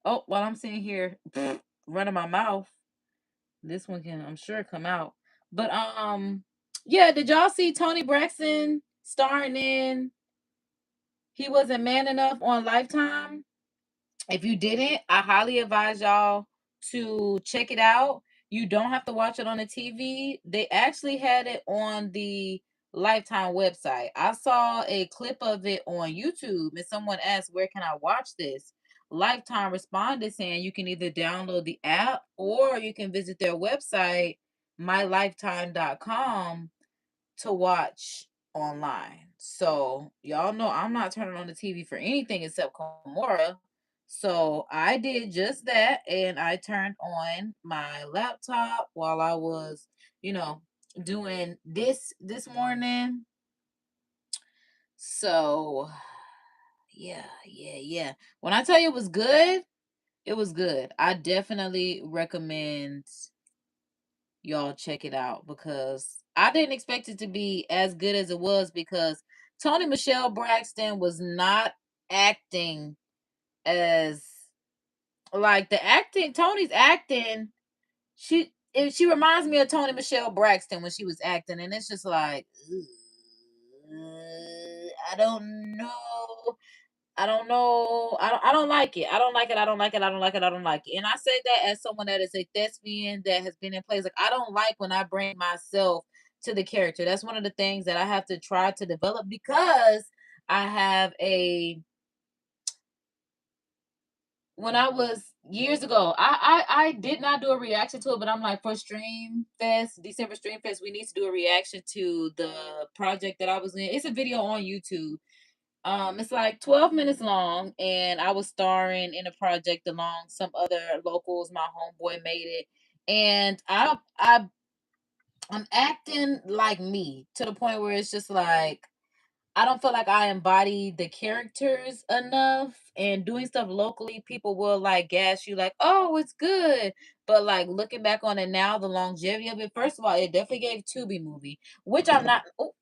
Oh, while I'm sitting here running my mouth, this one can, I'm sure, come out. But yeah, did y'all see Tony Braxton starring in He Wasn't Man Enough on Lifetime? If you didn't, I highly advise y'all to check it out. You don't have to watch it on the TV. They actually had it on the Lifetime website. I saw a clip of it on YouTube and someone asked, where can I watch this? Lifetime responded saying you can either download the app or you can visit their website, mylifetime.com, to watch online. So y'all know I'm not turning on the TV for anything except Komora. So I did just that, and I turned on my laptop while I was, you know, doing this morning. So yeah. When I tell you it was good, it was good. I definitely recommend y'all check it out because I didn't expect it to be as good as it was because Tony Michelle Braxton was not acting as like the acting. Tony's acting. She reminds me of Tony Michelle Braxton when she was acting, and it's just like I don't know. I don't like it. I don't like it. I don't like it. I don't like it. I don't like it. And I say that as someone that is a thespian that has been in plays. Like I don't like when I bring myself to the character. That's one of the things that I have to try to develop because I have a when I was years ago, I did not do a reaction to it, but I'm like for Stream Fest, December Stream Fest, we need to do a reaction to the project that I was in. It's a video on YouTube. It's like 12 minutes long, and I was starring in a project along some other locals. My homeboy made it, and I'm acting like me to the point where it's just like I don't feel like I embody the characters enough. And doing stuff locally, people will like gas you like, oh, it's good. But like looking back on it now, the longevity of it, first of all, it definitely gave Tubi movie, which I'm not. Oh,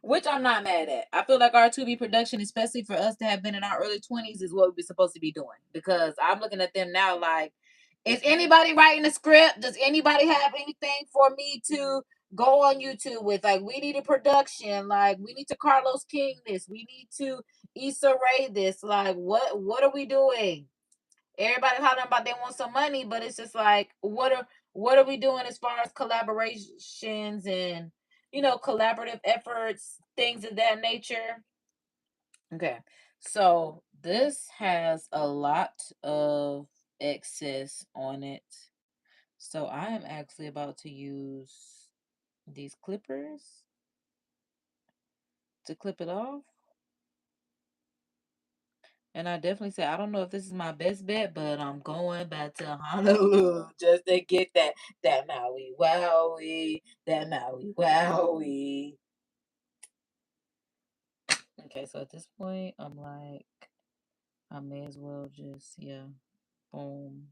which I'm not mad at. I feel like our 2B production, especially for us to have been in our early 20s, is what we're supposed to be doing. Because I'm looking at them now like, is anybody writing a script? Does anybody have anything for me to go on YouTube with? Like, we need a production. Like, we need to Carlos King this. We need to Issa Rae this. Like, what are we doing? Everybody hollering about they want some money, but it's just like, what are we doing as far as collaborations and collaborative efforts, things of that nature? Okay, so this has a lot of excess on it, so I am actually about to use these clippers to clip it off. And I definitely say I don't know if this is my best bet, but I'm going back to Honolulu just to get that Maui Wowie, that Maui Wowie. Okay, so at this point, I'm like, I may as well just boom.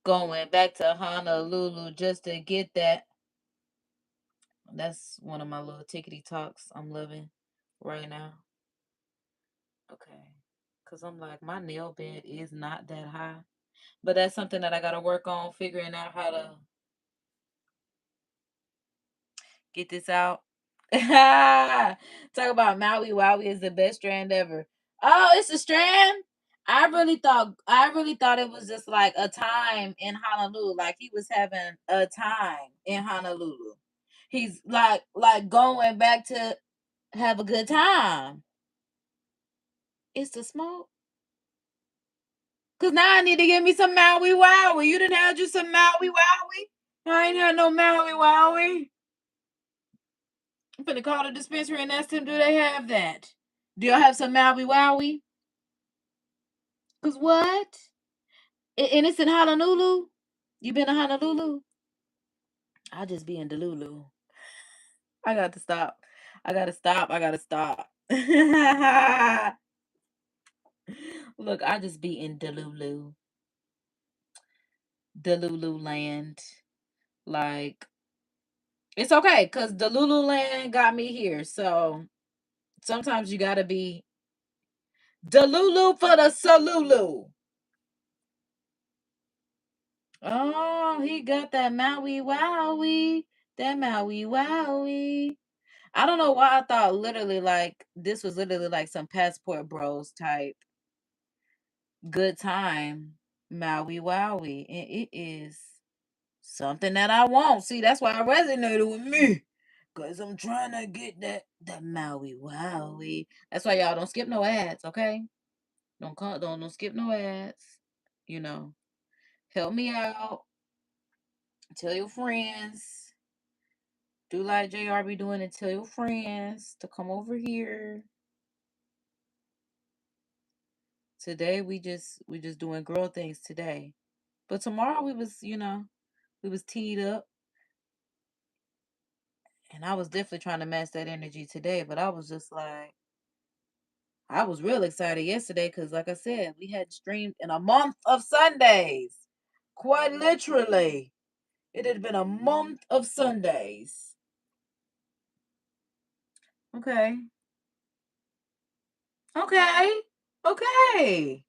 Going back to Honolulu just to get that. That's one of my little tickety talks I'm loving right now. Okay, cause I'm like my nail bed is not that high. But that's something that I gotta work on figuring out how to get this out. Talk about Maui Wowie is the best strand ever. Oh, it's a strand? I really thought it was just like a time in Honolulu. Like he was having a time in Honolulu. He's like going back to have a good time. It's the smoke. Cause now I need to get me some Maui Wowie. You didn't have you some Maui Wowie? I ain't had no Maui Wowie. I'm finna call the dispensary and ask them, do they have that? Do y'all have some Maui Wowie? Cause what? And it's in Honolulu? You been to Honolulu? I'll just be in Delulu. I got to stop. I gotta stop. I gotta stop. Look, I just be in Delulu. Delulu land. Like, it's okay, because Delulu land got me here. So sometimes you gotta be Delulu for the Salulu. Oh, he got that Maui Wowie. That Maui Wowie. I don't know why I thought literally like this was literally like some passport bros type good time. Maui Wowie. And it is something that I want. See, that's why it resonated with me. Cause I'm trying to get that Maui Wowie. That's why y'all don't skip no ads, okay? Don't skip no ads. You know. Help me out. Tell your friends. Do like JR be doing and tell your friends to come over here. Today we just doing girl things today. But tomorrow we was teed up. And I was definitely trying to match that energy today, but I was just like, I was real excited yesterday because, like I said, we had streamed in a month of Sundays. Quite literally. It had been a month of Sundays. Okay. Okay. Okay.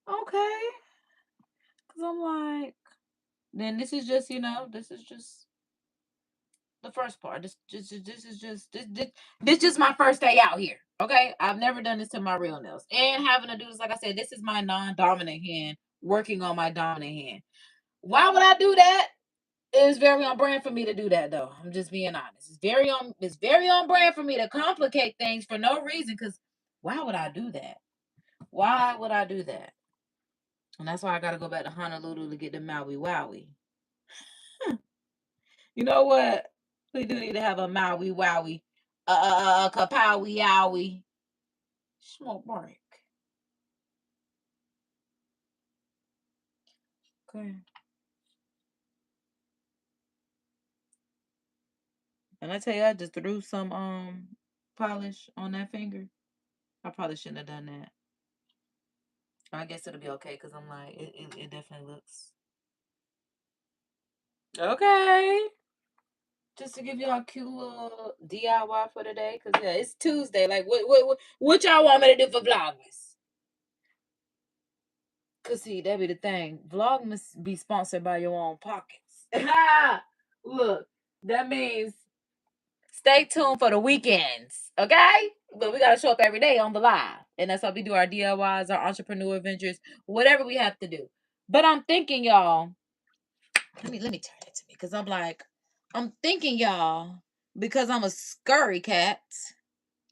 Okay. Because I'm like, then this is just the first part. This just my first day out here. Okay, I've never done this to my real nails, and having to do this, like I said, this is my non-dominant hand working on my dominant hand. Why would I do that? It's very on brand for me to do that, though. I'm just being honest. It's very on brand for me to complicate things for no reason. Because why would I do that? Why would I do that? And that's why I gotta go back to Honolulu to get the Maui Wowie. You know what? We do need to have a Maui Wowie, Kapowie Yowie. Smoke break. Okay. And I tell you, I just threw some polish on that finger. I probably shouldn't have done that. I guess it'll be okay because I'm like, it definitely looks okay. Just to give y'all a cute little DIY for today, cause yeah, it's Tuesday. Like, what y'all want me to do for Vlogmas? Cause see, that be the thing. Vlog must be sponsored by your own pockets. Look, that means stay tuned for the weekends, okay? But we gotta show up every day on the live, and that's how we do our DIYs, our entrepreneur adventures, whatever we have to do. But I'm thinking, y'all. Let me turn it to me, cause I'm thinking, y'all, because I'm a scurry cat.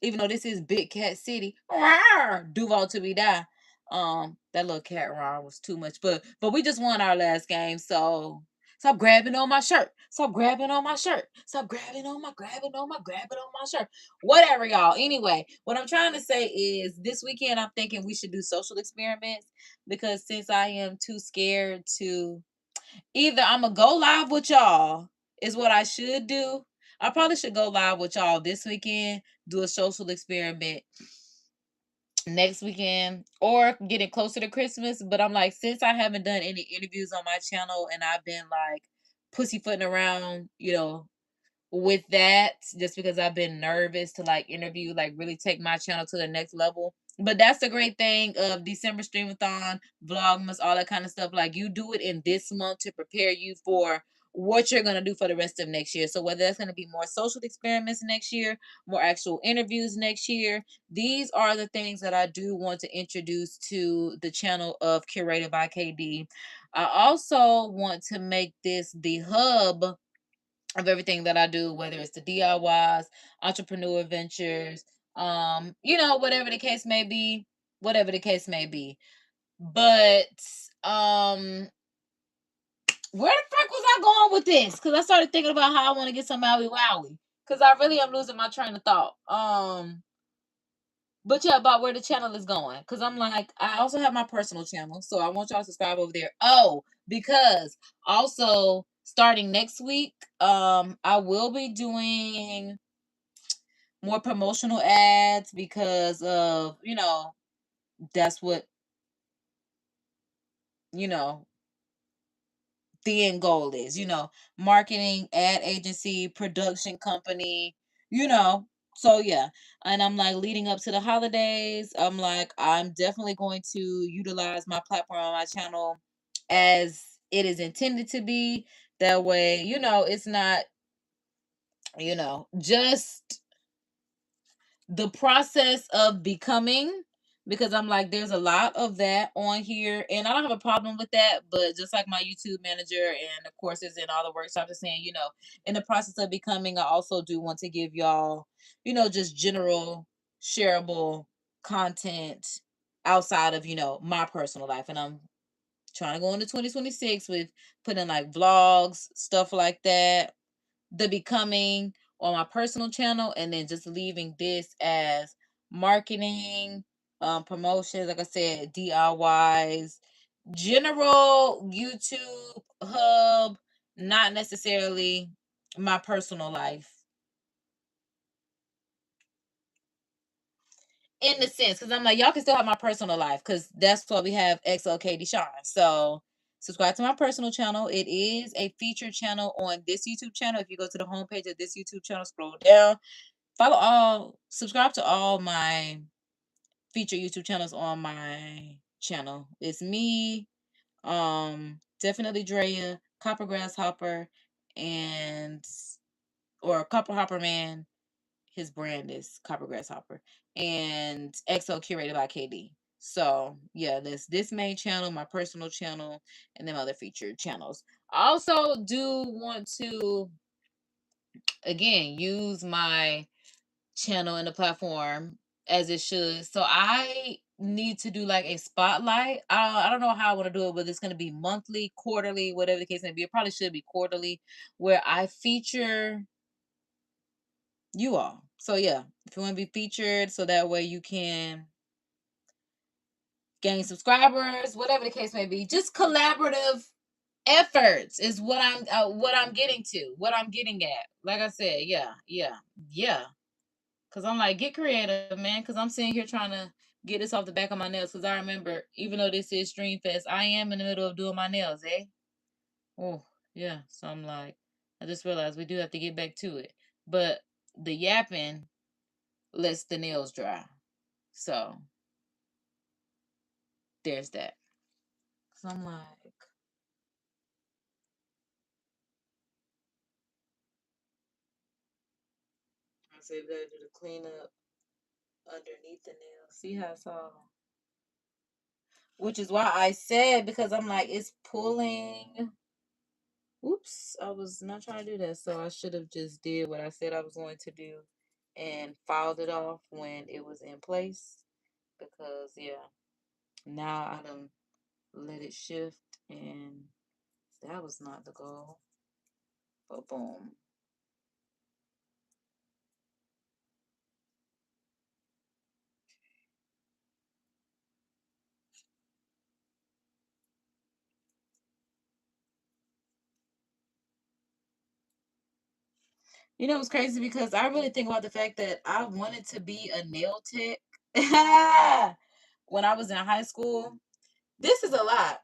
Even though this is Big Cat City, rawr, Duval to be die. That little cat rawr was too much, but we just won our last game, so stop grabbing on my shirt. Stop grabbing on my shirt. Stop grabbing on my shirt. Whatever, y'all. Anyway, what I'm trying to say is this weekend I'm thinking we should do social experiments because since I am too scared to either I'm gonna go live with y'all is what I should do. I probably should go live with y'all this weekend, do a social experiment next weekend, or getting closer to Christmas. But I'm like, since I haven't done any interviews on my channel and I've been like pussyfooting around, with that, just because I've been nervous to like interview, like really take my channel to the next level. But that's the great thing of December Streamathon, Vlogmas, all that kind of stuff. Like you do it in this month to prepare you for what you're going to do for the rest of next year. So whether that's going to be more social experiments next year, more actual interviews next year, these are the things that I do want to introduce to the channel of Curated by KD. I also want to make this the hub of everything that I do, whether it's the DIYs, entrepreneur ventures, whatever the case may be, whatever the case may be. But where the frick was I going with this? Because I started thinking about how I want to get some Maui Wowie. Because I really am losing my train of thought. But yeah, about where the channel is going. Because I'm like, I also have my personal channel. So I want y'all to subscribe over there. Oh, because also starting next week, I will be doing more promotional ads because of, that's what, you know, the end goal is, marketing, ad agency, production company, you know. So yeah. And I'm like leading up to the holidays, I'm like, I'm definitely going to utilize my platform on my channel as it is intended to be. That way, it's not, just the process of becoming, because I'm like, there's a lot of that on here, and I don't have a problem with that. But just like my YouTube manager and of course is in all the workshops are saying, in the process of becoming, I also do want to give y'all, just general shareable content outside of, my personal life. And I'm trying to go into 2026 with putting like vlogs, stuff like that, the becoming on my personal channel, and then just leaving this as marketing, promotions, like I said, DIYs, general YouTube hub, not necessarily my personal life in the sense, because I'm like, y'all can still have my personal life, because that's why we have XOKD Sean. So subscribe to my personal channel. It is a featured channel on this YouTube channel. If you go to the homepage of this YouTube channel, scroll down, subscribe to all my featured YouTube channels on my channel. It's me, definitely Drea, Copper Grasshopper, and or Copper Hopper Man. His brand is Copper Grasshopper, and XO Curated by KD. So yeah, this main channel, my personal channel, and then other featured channels. I also do want to again use my channel and the platform as it should. So I need to do like a spotlight. I don't know how I want to do it, but it's going to be monthly, quarterly, whatever the case may be. It probably should be quarterly, where I feature you all. So yeah, if you want to be featured, so that way you can gain subscribers, whatever the case may be. Just collaborative efforts is what I'm getting to, what I'm getting at. Like I said, yeah. Cause I'm like, get creative, man. Cause I'm sitting here trying to get this off the back of my nails. Cause I remember, even though this is Stream Fest, I am in the middle of doing my nails, eh? Oh, yeah. So I'm like, I just realized we do have to get back to it. But the yapping lets the nails dry. So there's that. So I'm like, I say we gotta do the cleanup underneath the nail. See how it's all. Which is why I said, because I'm like, it's pulling. Oops, I was not trying to do that. So I should have just did what I said I was going to do and filed it off when it was in place. Because yeah, now I done let it shift, and that was not the goal. But boom. It's crazy because I really think about the fact that I wanted to be a nail tech when I was in high school. This is a lot.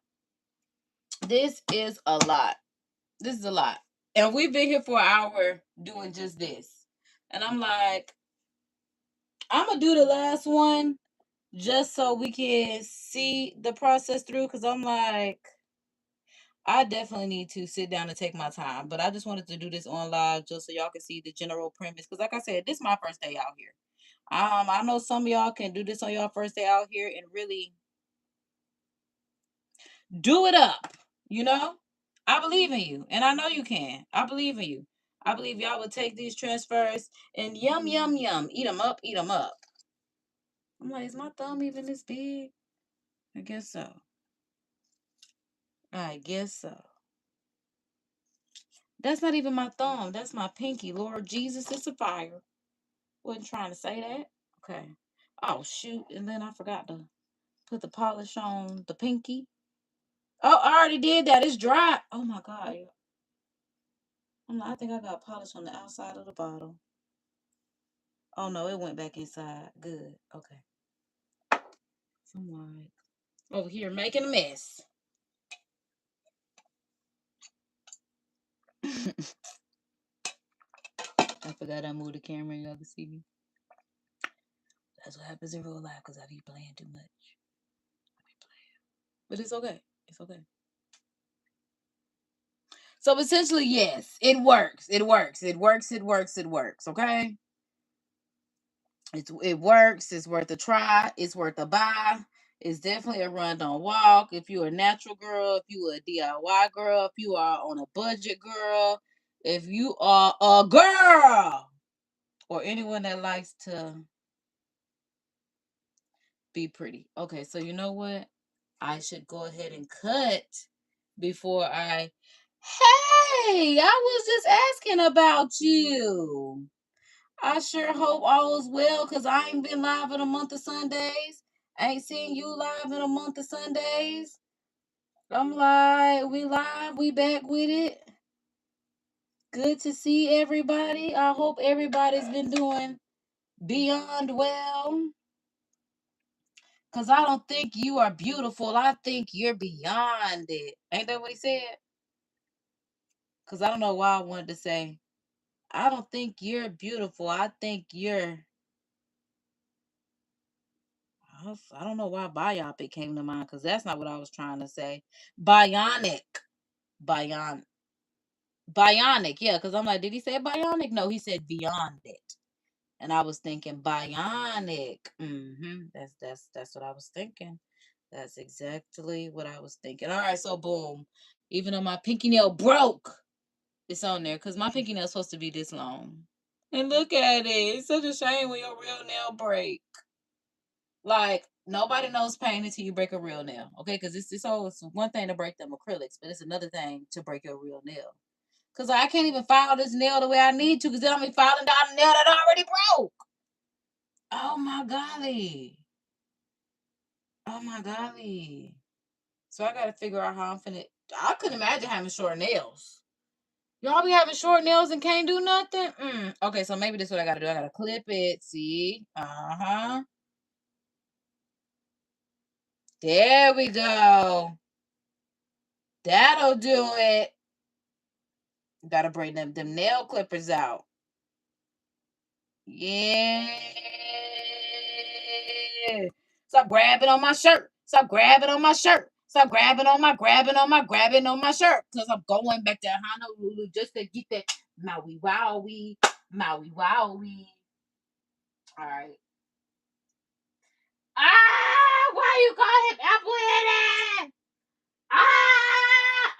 This is a lot. This is a lot. And we've been here for an hour doing just this. And I'm like, I'm going to do the last one just so we can see the process through. Because I'm like, I definitely need to sit down and take my time. But I just wanted to do this on live just so y'all can see the general premise. Because like I said, this is my first day out here. I know some of y'all can do this on your first day out here and really do it up. You know, I believe in you, and I know you can. I believe in you. I believe y'all will take these transfers and yum yum yum, eat them up, eat them up. I'm like, is my thumb even this big? I guess so. I guess so. That's not even my thumb. That's my pinky. Lord Jesus, it's a fire. Wasn't trying to say that. Okay. Oh, shoot. And then I forgot to put the polish on the pinky. Oh, I already did that. It's dry. Oh, my God. I think I got polish on the outside of the bottle. Oh, no. It went back inside. Good. Okay. So I'm like, over here making a mess. I forgot I moved the camera and y'all can see me. That's what happens in real life because I be playing too much. But it's okay. It's okay. So essentially, yes, it works. It works. It works. It works. It works. Okay. It works. It's worth a try. It's worth a buy. It's definitely a run, don't walk. If you're a natural girl, if you are a DIY girl, if you are on a budget girl, if you are a girl, or anyone that likes to be pretty. Okay, so you know what? I should go ahead and cut before I. Hey, I was just asking about you. I sure hope all is well because I ain't been live in a month of Sundays. I ain't seen you live in a month of Sundays. I'm like, we live, we back with it. Good to see everybody. I hope everybody's been doing beyond well. Because I don't think you are beautiful. I think you're beyond it. Ain't that what he said? Because I don't know why I wanted to say, I don't think you're beautiful. I think you're. I don't know why biopic came to mind because that's not what I was trying to say. Bionic. Bion. Bionic. Yeah, because I'm like, did he say bionic? No, he said beyond it. And I was thinking bionic. That's what I was thinking. That's exactly what I was thinking. All right, so boom. Even though my pinky nail broke, it's on there because my pinky nail's supposed to be this long. And look at it. It's such a shame when your real nail break. Like nobody knows pain until you break a real nail. Okay, because it's one thing to break them acrylics, but it's another thing to break your real nail. Because I can't even file this nail the way I need to because then I'm be filing down the nail that already broke. Oh my golly. Oh my golly. So I gotta figure out how I'm finna. I couldn't imagine having short nails. Y'all be having short nails and can't do nothing? Okay, so maybe this is what I gotta do. I gotta clip it. See? Uh-huh. There we go. That'll do it. Gotta bring them nail clippers out. Yeah. Stop grabbing on my shirt. Stop grabbing on my shirt. Stop grabbing on my shirt. Because I'm going back to Honolulu just to get that Maui Wowie. Maui Wowie. All right. Ah, why you call him Apple Head?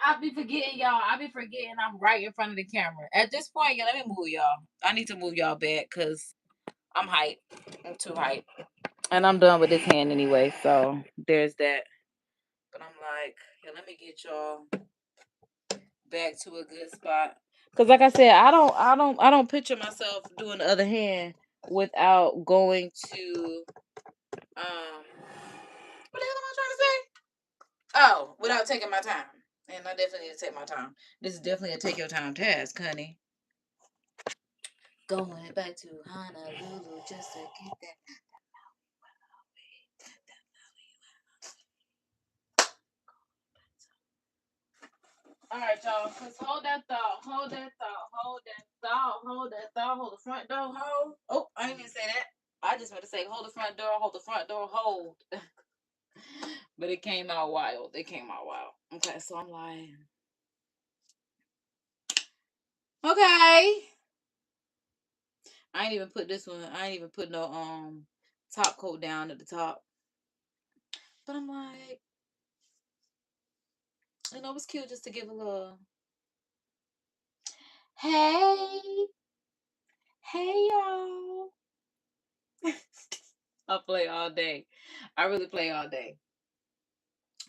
I'll be forgetting y'all. I'll be forgetting I'm right in front of the camera. At this point, yeah, let me move y'all. I need to move y'all back because I'm hyped. I'm too hyped. And I'm done with this hand anyway. So there's that. But I'm like, yeah, let me get y'all back to a good spot. Cause like I said, I don't picture myself doing the other hand without going to what the hell am I trying to say? Oh, without taking my time. And I definitely need to take my time. This is definitely a take your time task, honey. Going back to Honolulu just to get that. All right, y'all. Cause hold that thought. Hold that thought. Hold that thought. Hold that thought. Hold the front door. Hold. Oh, I didn't even say that. I just want to say hold the front door. Hold the front door. Hold. But it came out wild. It came out wild. Okay, so I'm like, okay. I ain't even put this one. I ain't even put no top coat down at the top. But I'm like, it's cute just to give a little. Hey, hey, y'all. I play all day. I really play all day.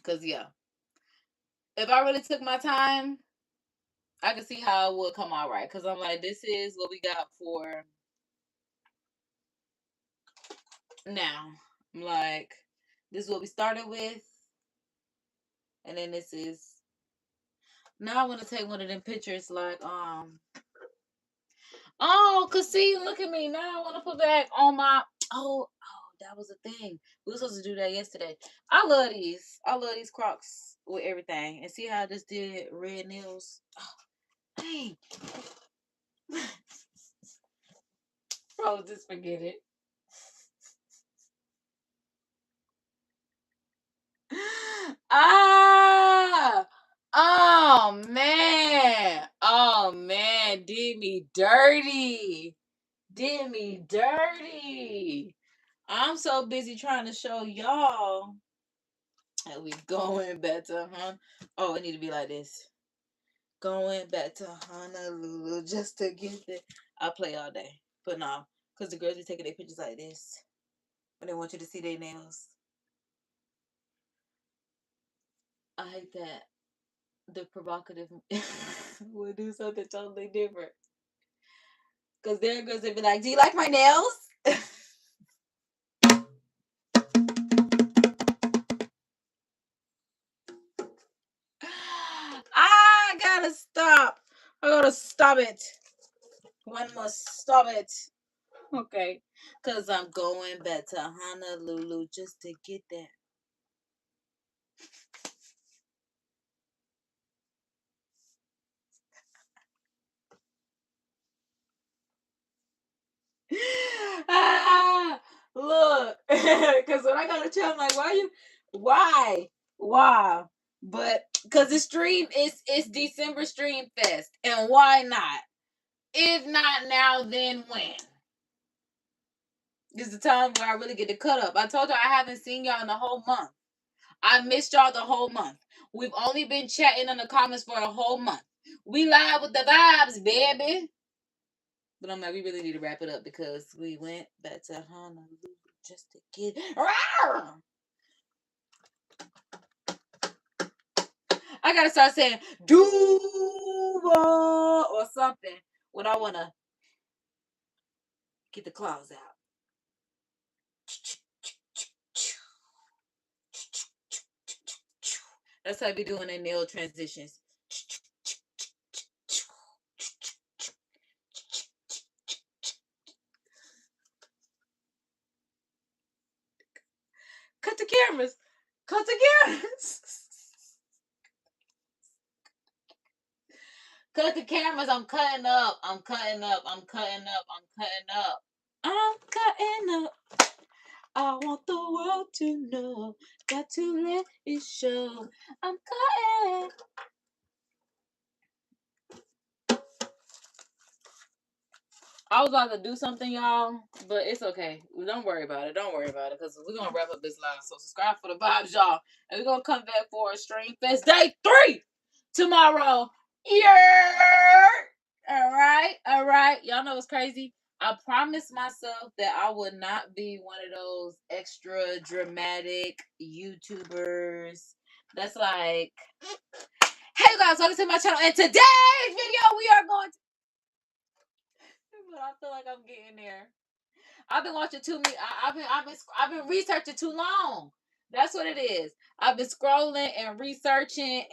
Cause yeah, if I really took my time, I can see how it would come out right. Because I'm like, this is what we got for now. I'm like, this is what we started with. And then this is, now I want to take one of them pictures like, oh, cause see, look at me. Now I want to put back on my, that was a thing. We were supposed to do that yesterday. I love these. I love these Crocs with everything. And see how I just did red nails? Oh, dang. Bro, just forget it. Ah! Oh man. Oh man. Did me dirty. Did me dirty. I'm so busy trying to show y'all that we going back to Oh, it need to be like this. Going back to Honolulu just to get there. I play all day. But no. Because the girls be taking their pictures like this. And they want you to see their nails. I hate that. The provocative will do something totally different. Because there goes they be like, do you like my nails? I gotta stop. I gotta stop it. One must stop it. Okay. Because I'm going back to Honolulu just to get that. Look, because when I got to tell, I'm like, why? But because the stream it's December Stream Fest, and why not? If not now, then when? This is the time where I really get to cut up. I told y'all I haven't seen y'all in the whole month. I missed y'all the whole month. We've only been chatting in the comments for a whole month. We live with the vibes, baby. But I'm like, we really need to wrap it up because we went back to Honolulu just to get. I gotta start saying "duva" or something when I wanna get the claws out. That's how I be doing in nail transitions. Cut the cameras. Cut the cameras. Cut the cameras. I'm cutting up. I'm cutting up. I'm cutting up. I'm cutting up. I'm cutting up. I want the world to know. Got to let it show. I'm cutting. I was about to do something, y'all, but it's okay. Don't worry about it. Don't worry about it, because we're going to wrap up this live. So subscribe for the vibes, y'all. And we're going to come back for a Stream Fest Day 3 tomorrow. Yeah. All right. All right. Y'all know what's crazy? I promised myself that I would not be one of those extra dramatic YouTubers that's like, hey, you guys, welcome to my channel. And today's video, we are going to... But I feel like I'm getting there. I've been watching too many. I've been researching too long. That's what it is. I've been scrolling and researching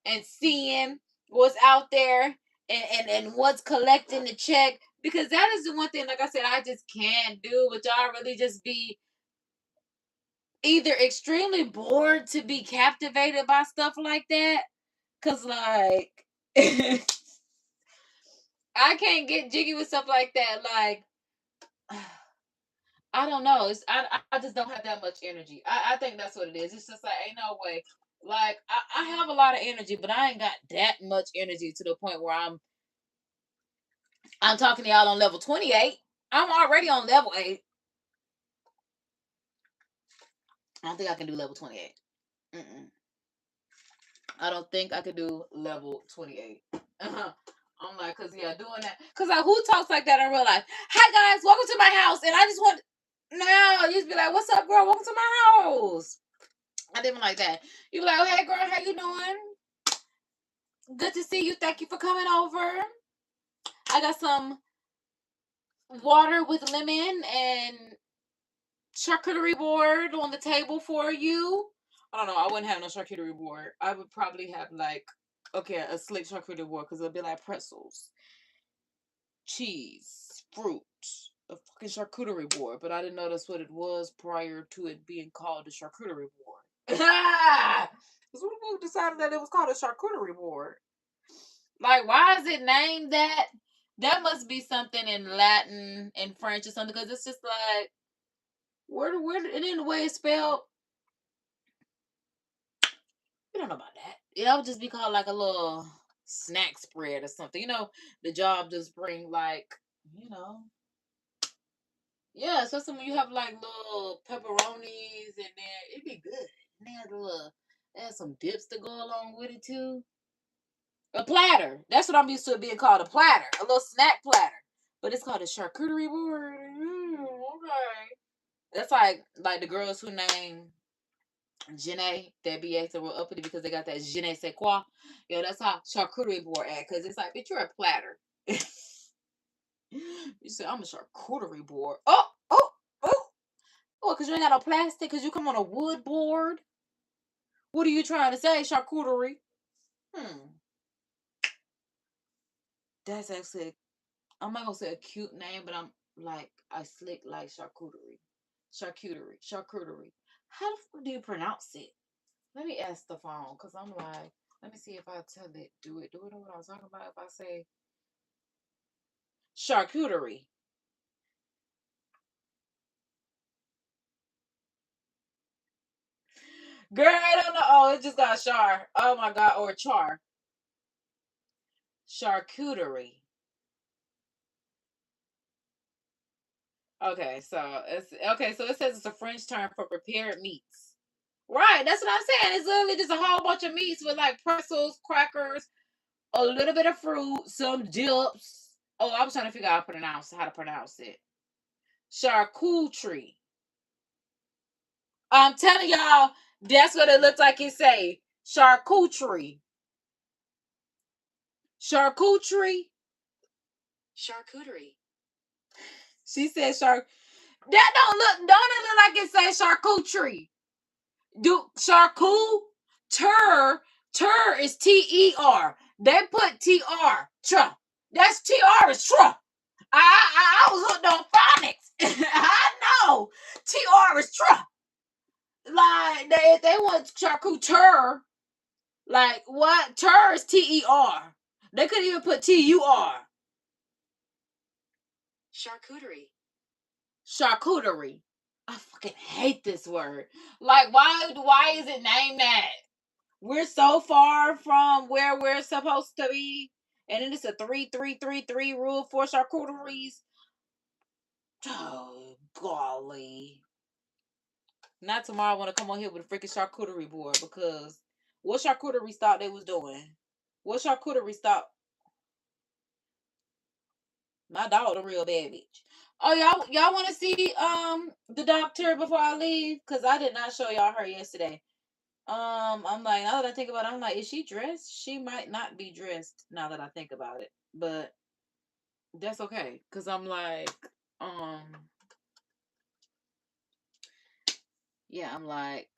and seeing what's out there and what's collecting the check, because that is the one thing. Like I said, I just can't do. But y'all really just be either extremely bored to be captivated by stuff like that, cause like I can't get jiggy with stuff like that. Like, I don't know. I just don't have that much energy. I think that's what it is. It's just like, ain't no way. Like, I have a lot of energy, but I ain't got that much energy to the point where I'm talking to y'all on level 28. I'm already on level 8. I don't think I can do level 28. I don't think I could do level 28. I'm like, cause yeah, doing that. Cause like, who talks like that in real life? Hi guys, welcome to my house, and I just want no. You just be like, what's up, girl? Welcome to my house. I didn't like that. You be like, oh, hey girl, how you doing? Good to see you. Thank you for coming over. I got some water with lemon and charcuterie board on the table for you. I don't know. I wouldn't have no charcuterie board. I would probably have like, okay, a slick charcuterie board because it'll be like pretzels, cheese, fruit, a fucking charcuterie board. But I didn't know that's what it was prior to it being called a charcuterie board. Because who decided that it was called a charcuterie board? Like, why is it named that? That must be something in Latin and French or something. Because it's just like, where, and then the way it's spelled, we don't know about that. It would just be called like a little snack spread or something. You know, the job just bring like, you know, yeah, especially when you have like little pepperonis and then it'd be good. And they had some dips to go along with it too. A platter. That's what I'm used to it being called, a platter, a little snack platter. But it's called a charcuterie board. Okay. That's like the girls who name Janae that be acting real uppity because they got that je ne sais quoi. Yo, that's how charcuterie board act. Because it's like, bitch, you're a platter. You say, I'm a charcuterie board. Oh, oh, oh. Oh, because you ain't got no plastic because you come on a wood board. What are you trying to say, charcuterie? That's actually, I'm not going to say a cute name, but I'm like, I slick like charcuterie. Charcuterie. How the fuck do you pronounce it? Let me ask the phone because I'm like, let me see if I tell it, do it know what I was talking about if I say charcuterie. Girl, I don't know. Oh, it just got char. Oh my god, or char. Charcuterie. Okay, so it says it's a French term for prepared meats. Right, that's what I'm saying. It's literally just a whole bunch of meats with like pretzels, crackers, a little bit of fruit, some dips. Oh, I was trying to figure out how to pronounce it. Charcuterie. I'm telling y'all, that's what it looks like it say. Charcuterie. Charcuterie. Charcuterie. She said shark. That don't it look like it say charcuterie? Do charcuter is Ter. They put Tr. Tra. That's Tr is tra. I was hooked on phonics. I know. Tr is tra. Like they want charcuter. Like what? Ter is Ter. They couldn't even put Tur. Charcuterie. Charcuterie. I fucking hate this word. Like why is it named that? We're so far from where we're supposed to be. And then it's a 3-3-3-3 rule for charcuteries. Oh golly. Not tomorrow I want to come on here with a freaking charcuterie board because what charcuterie thought they was doing? What charcuterie thought? My dog a real bad bitch. Oh y'all want to see the doctor before I leave? Cause I did not show y'all her yesterday. I'm like, now that I think about it, I'm like, is she dressed? She might not be dressed now that I think about it, but that's okay. Cause I'm like, um, yeah, I'm like,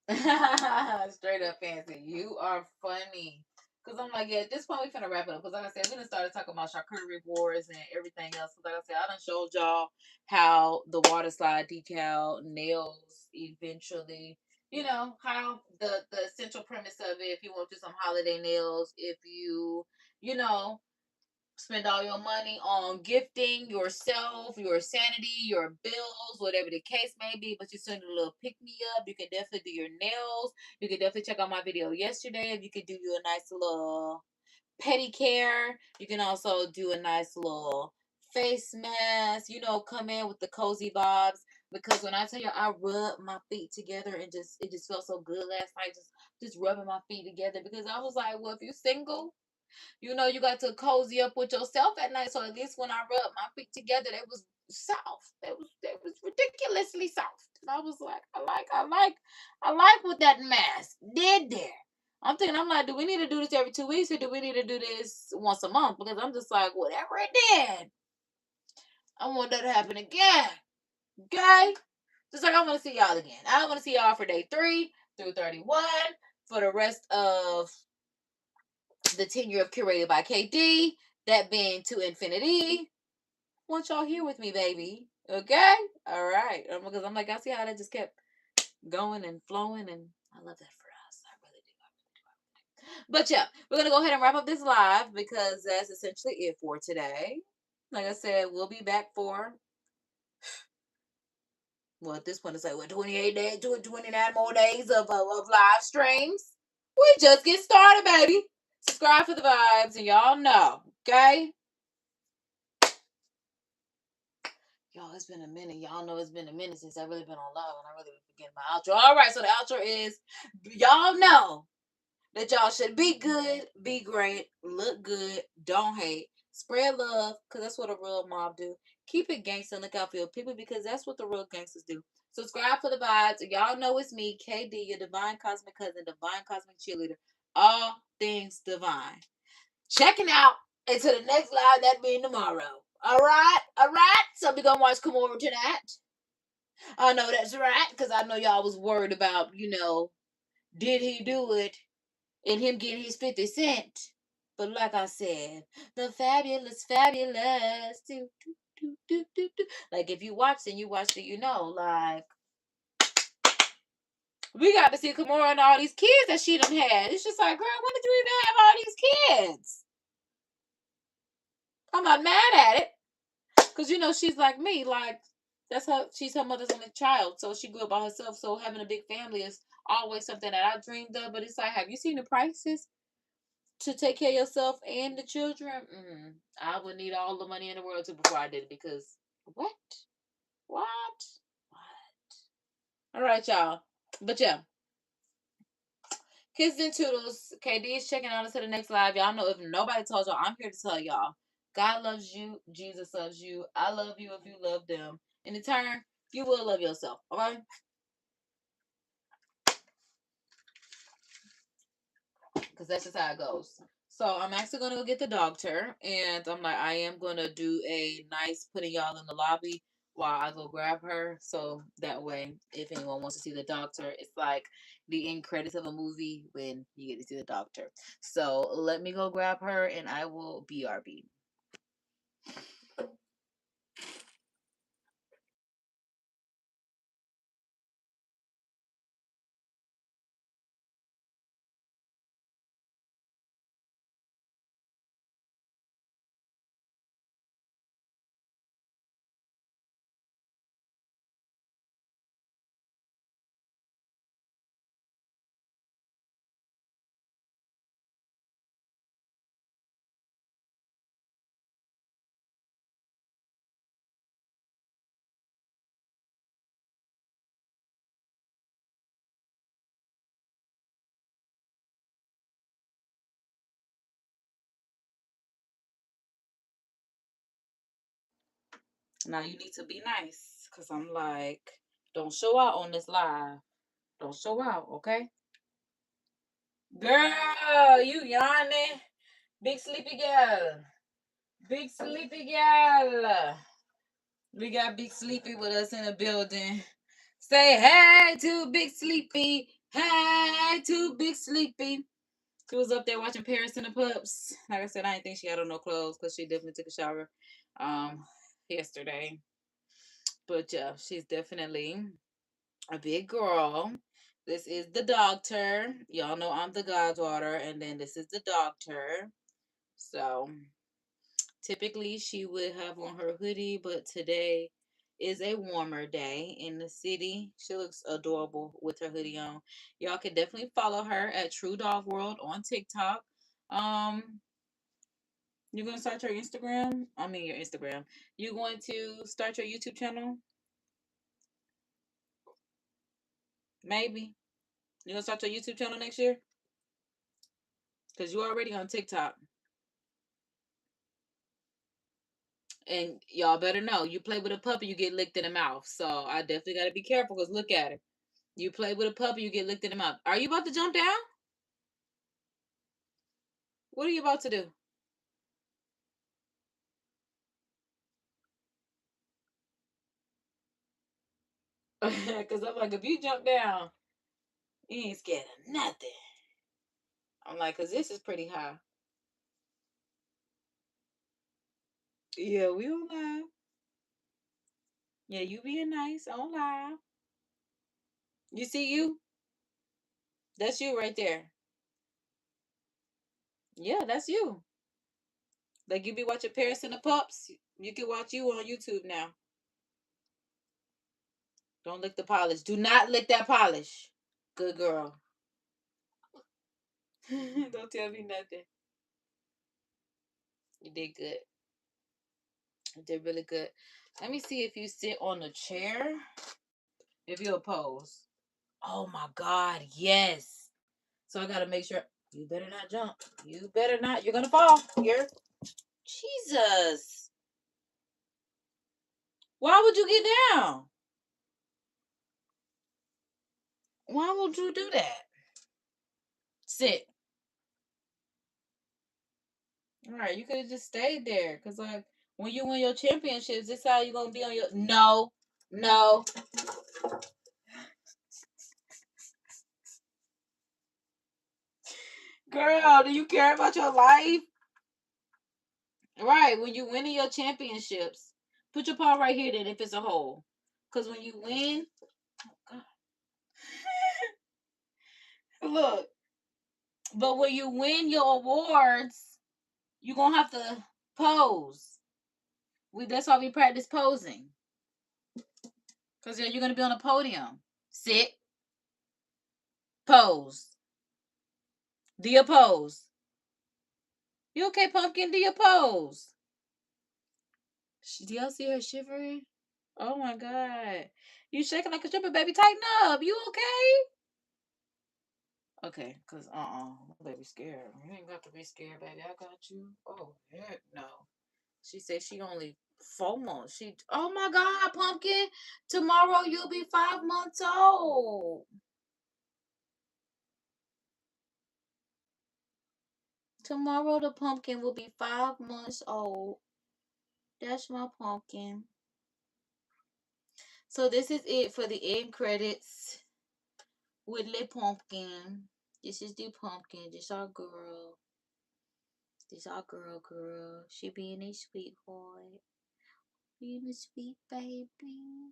straight up fancy. You are funny. Cause I'm like, yeah, at this point we finna wrap it up. Cause like I said, we done started talking about charcuterie boards and everything else. Cause like I said, I done showed y'all how the Waterslide decal nails eventually. You know how the essential premise of it. If you want to do some holiday nails, if you know spend all your money on gifting yourself, your sanity, your bills, whatever the case may be, but you still need a little pick me up. You can definitely do your nails. You can definitely check out my video yesterday. If you could do you a nice little pedicure, you can also do a nice little face mask. You know, come in with the cozy bobs. Because when I tell you I rubbed my feet together and it just felt so good last night, just rubbing my feet together because I was like, well, if you're single, you know, you got to cozy up with yourself at night. So at least when I rubbed my feet together, they was soft. They was ridiculously soft. And I was like, I like what that mask did there. I'm thinking, I'm like, do we need to do this every 2 weeks or do we need to do this once a month? Because I'm just like, whatever it did, I want that to happen again. Okay? Just like I want to see y'all again. I want to see y'all for day 3 through 31 for the rest of the tenure of Curated by KD. That being to infinity. Want y'all here with me, baby. Okay? All right. Because I'm like, I see how that just kept going and flowing, and I love that for us. I really do. But yeah, we're going to go ahead and wrap up this live because that's essentially it for today. Like I said, we'll be back for, well, at this point, it's like, what, 28 days, 29 more days of live streams. We just get started, baby. Subscribe for the vibes, and y'all know, okay? Y'all, it's been a minute. Y'all know it's been a minute since I really been on live, and I really been forgetting my outro. All right, so the outro is, y'all know that y'all should be good, be great, look good, don't hate, spread love, because that's what a real mob do. Keep it gangster and look out for your people, because that's what the real gangsters do. Subscribe for the vibes. Y'all know it's me, KD, your divine cosmic cousin, divine cosmic cheerleader. All things divine. Checking out until the next live, that being tomorrow. All right? So we gonna watch Come Over tonight. I know that's right, because I know y'all was worried about, did he do it? And him getting his 50 cent. But like I said, the fabulous. Do, do, do, do, do, do. Like if you watched it, like we got to see Kimora and all these kids that she done had. It's just like, girl, when did you even have all these kids? I'm not mad at it. Because, she's like me. Like, she's her mother's only child. So she grew up by herself. So having a big family is always something that I dreamed of. But it's like, have you seen the prices to take care of yourself and the children? I would need all the money in the world before I did it. Because, what? All right, y'all. But yeah. Kisses and toodles. KD is checking out until the next live. Y'all know if nobody told y'all, I'm here to tell y'all. God loves you. Jesus loves you. I love you if you love them. And in turn, you will love yourself. Okay? Because that's just how it goes. So I'm actually going to go get the doctor. And I'm like, I am going to do a nice putting y'all in the lobby while I go grab her. So that way, if anyone wants to see the doctor, it's like the end credits of a movie when you get to see the doctor. So let me go grab her and I will BRB. Now you need to be nice because I'm like, don't show out on this live. Don't show out, okay? Girl, you yawning. Big sleepy girl. Big sleepy girl. We got Big Sleepy with us in the building. Say hey to Big Sleepy. Hey to Big Sleepy. She was up there watching Paris and the Pups. Like I said, I didn't think she had on no clothes because she definitely took a shower yesterday. But yeah, she's definitely a big girl. This is the doctor. Y'all know I'm the goddaughter, and then this is the doctor. So typically she would have on her hoodie, but today is a warmer day in the city. She looks adorable with her hoodie on. Y'all can definitely follow her at True Dog World on TikTok. You're gonna start your Instagram? I mean your Instagram. You going to start your YouTube channel? Maybe. You gonna start your YouTube channel next year? Because you're already on TikTok. And y'all better know, you play with a puppy, you get licked in the mouth. So I definitely got to be careful because look at it. You play with a puppy, you get licked in the mouth. Are you about to jump down? What are you about to do? Because I'm like, if you jump down, you ain't scared of nothing. I'm like, because this is pretty high. Yeah, we on live. Yeah, you being nice on live. You see you? That's you right there. Yeah, that's you. Like you be watching Paris and the Pups. You can watch you on YouTube now. Don't lick the polish. Do not lick that polish. Good girl. Don't tell me nothing. You did good. You did really good. Let me see if you sit on a chair. If you oppose. Oh my God, yes. So I gotta make sure you better not jump. You better not. You're gonna fall. Here. Jesus. Why would you get down? Why would you do that? Sit. All right, you could have just stayed there. Cause like when you win your championships, this how you gonna be on your no, no. Girl, do you care about your life? Right, when you winning your championships, put your paw right here then if it's a hole. Cause when you win, look, but when you win your awards, you gonna have to pose. That's why we practice posing. Cause you're gonna be on a podium. Sit, pose. Do your pose. You okay, Pumpkin? Do your pose. Do y'all see her shivering? Oh my God. You shaking like a stripper, baby. Tighten up. You okay? Okay, because baby scared. You ain't got to be scared, baby. I got you. Oh, heck no. She said she only 4 months. Oh my God, Pumpkin. Tomorrow you'll be 5 months old. Tomorrow the pumpkin will be 5 months old. That's my pumpkin. So this is it for the end credits with the pumpkin. This is the pumpkin. This our girl. This our girl. She being a sweetheart. Being a sweet baby.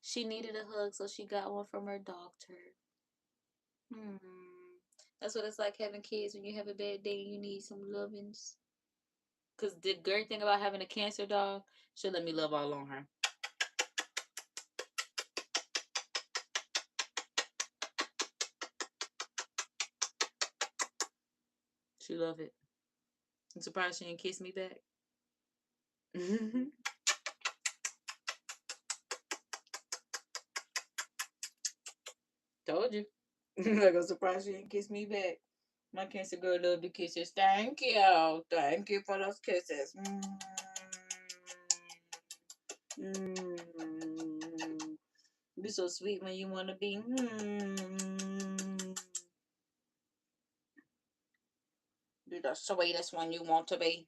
She needed a hug, so she got one from her doctor. Hmm. That's what it's like having kids when you have a bad day and you need some lovings. Because the great thing about having a cancer dog, she'll let me love all on her. She love it. I'm surprised she didn't kiss me back. Told you. Like I'm surprised she didn't kiss me back. My cancer girl love the kisses. Thank you. Thank you for those kisses. Be so sweet when you want to be. Be the sweetest one you want to be.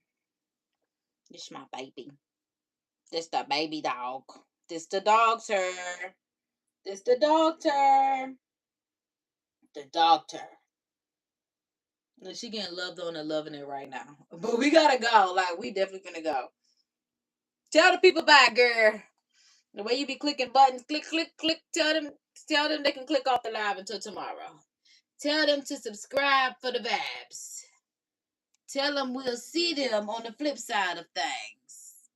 This my baby. This the baby dog. This the doctor. This the doctor. The doctor. Look, she getting loved on and loving it right now. But we gotta go. Like, we definitely gonna go. Tell the people bye, girl. The way you be clicking buttons, click, click, click. Tell them they can click off the live until tomorrow. Tell them to subscribe for the vibes. Tell them we'll see them on the flip side of things.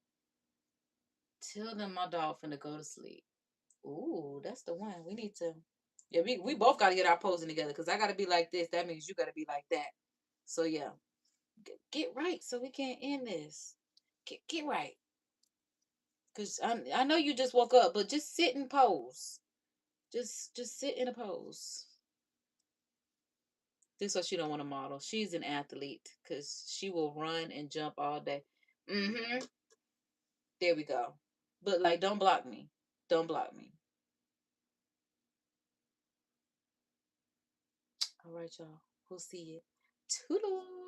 Tell them my dog finna go to sleep. Ooh, that's the one. We need to. Yeah, we both gotta get our posing together because I gotta be like this. That means you gotta be like that. So yeah, get right so we can't end this. Get right. Cause I know you just woke up, but just sit and pose. Just sit in a pose. This is what she don't want to model. She's an athlete because she will run and jump all day. Mm-hmm. There we go. But like, don't block me. Don't block me. All right, y'all. We'll see you. Toodles.